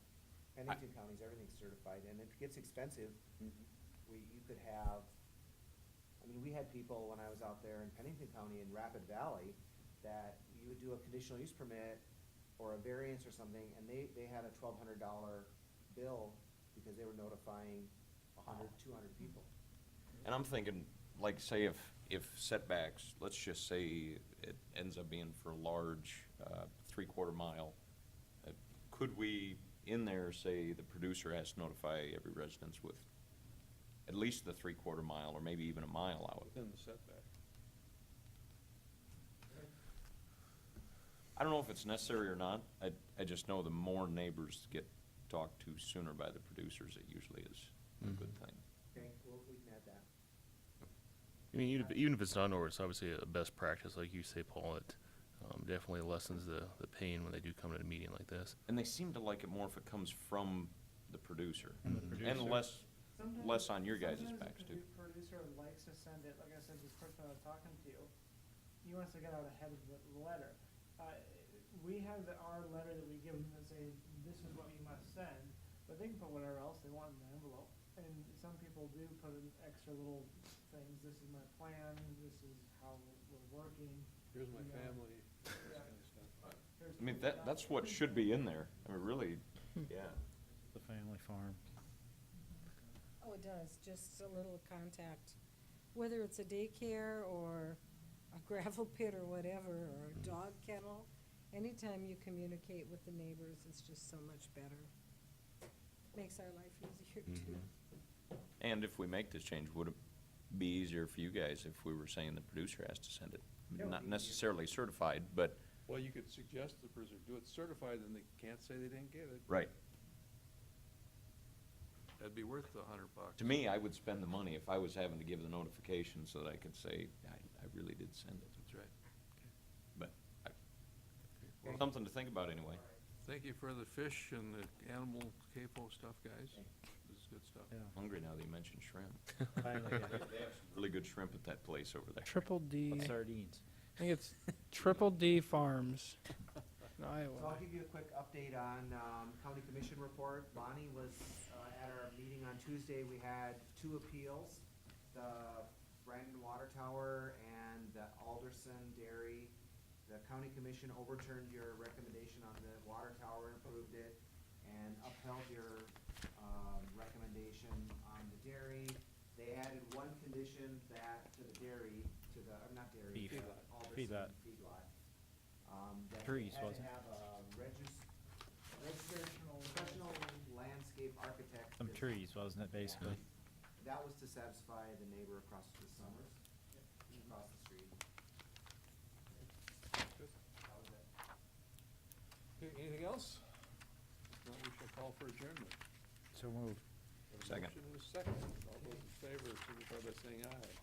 Pennington County's, everything's certified, and it gets expensive. You could have, I mean, we had people when I was out there in Pennington County in Rapid Valley, that you would do a conditional use permit or a variance or something, and they had a $1,200 bill because they were notifying 100, 200 people. And I'm thinking, like, say if setbacks, let's just say it ends up being for a large, 3/4 mile, could we, in there, say the producer has to notify every residence with at least the 3/4 mile, or maybe even a mile out? Within the setback. I don't know if it's necessary or not. I just know the more neighbors get talked to sooner by the producers, it usually is a good thing. Okay, well, we can add that. I mean, even if it's not over, it's obviously a best practice, like you say, Paul. It definitely lessens the pain when they do come to a meeting like this. And they seem to like it more if it comes from the producer, The and less on your guys' backs too. Sometimes the producer likes to send it, like I said, this person I was talking to, he wants to get out ahead of the letter. We have our letter that we give them that say, this is what you must send, but they can put whatever else they want in the envelope. And some people do put in extra little things, this is my plan, this is how we're working. Here's my Yeah. family, this Yeah. kind of stuff. Here's I mean, the- that's what should be in there. I mean, really, yeah. The family farm. Oh, it does, just a little contact, whether it's a daycare or a gravel pit or whatever, or a dog kennel. Anytime you communicate with the neighbors, it's just so much better. Makes our life easier too. And if we make this change, would it be easier for you guys if we were saying the producer has to send it? It would Not be easier. necessarily certified, but, Well, you could suggest the producer do it certified, and they can't say they didn't get it. right. That'd be worth the $100. To me, I would spend the money if I was having to give the notification so that I could say, I really did send it. That's right. But, Okay. something to think about anyway. Thank you for the fish and the animal CAFO stuff, guys. This is good stuff. Yeah. I'm hungry now that you mentioned shrimp. Finally, They have some really good shrimp at that place over there. Triple D. sardines. I think it's Triple D Farms in So Iowa. I'll give you a quick update on county commission report. Bonnie was at our meeting on Tuesday. We had 2 appeals, the Brandon Water Tower and the Alderson Dairy. The county commission overturned your recommendation on the water tower, approved it, and upheld your recommendation on the dairy. They added one condition that, to the dairy, to the, not dairy, Beef. to the Alderson Feedlot. feedlot. That Trees, they had to wasn't it? have a registered professional landscape architect. Some visit. trees, wasn't it, basically? That was to satisfy the neighbor across the Summers, across the street. Good. That was it. Okay, anything else? No, we shall call for adjournment. So moved. We have a Second. motion and a second. All those in favor, signify by saying aye.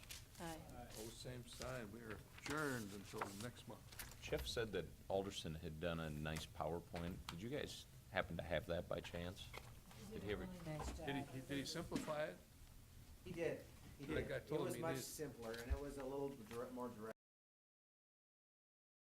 Aye. Opposed, same sign. We are adjourned until next month. Jeff said that Alderson had done a nice PowerPoint. Did you guys happen to have that by chance? Did he ever? Did he simplify it? He did, he Like did. I It told him was he much did. simpler, and it was a little more direct.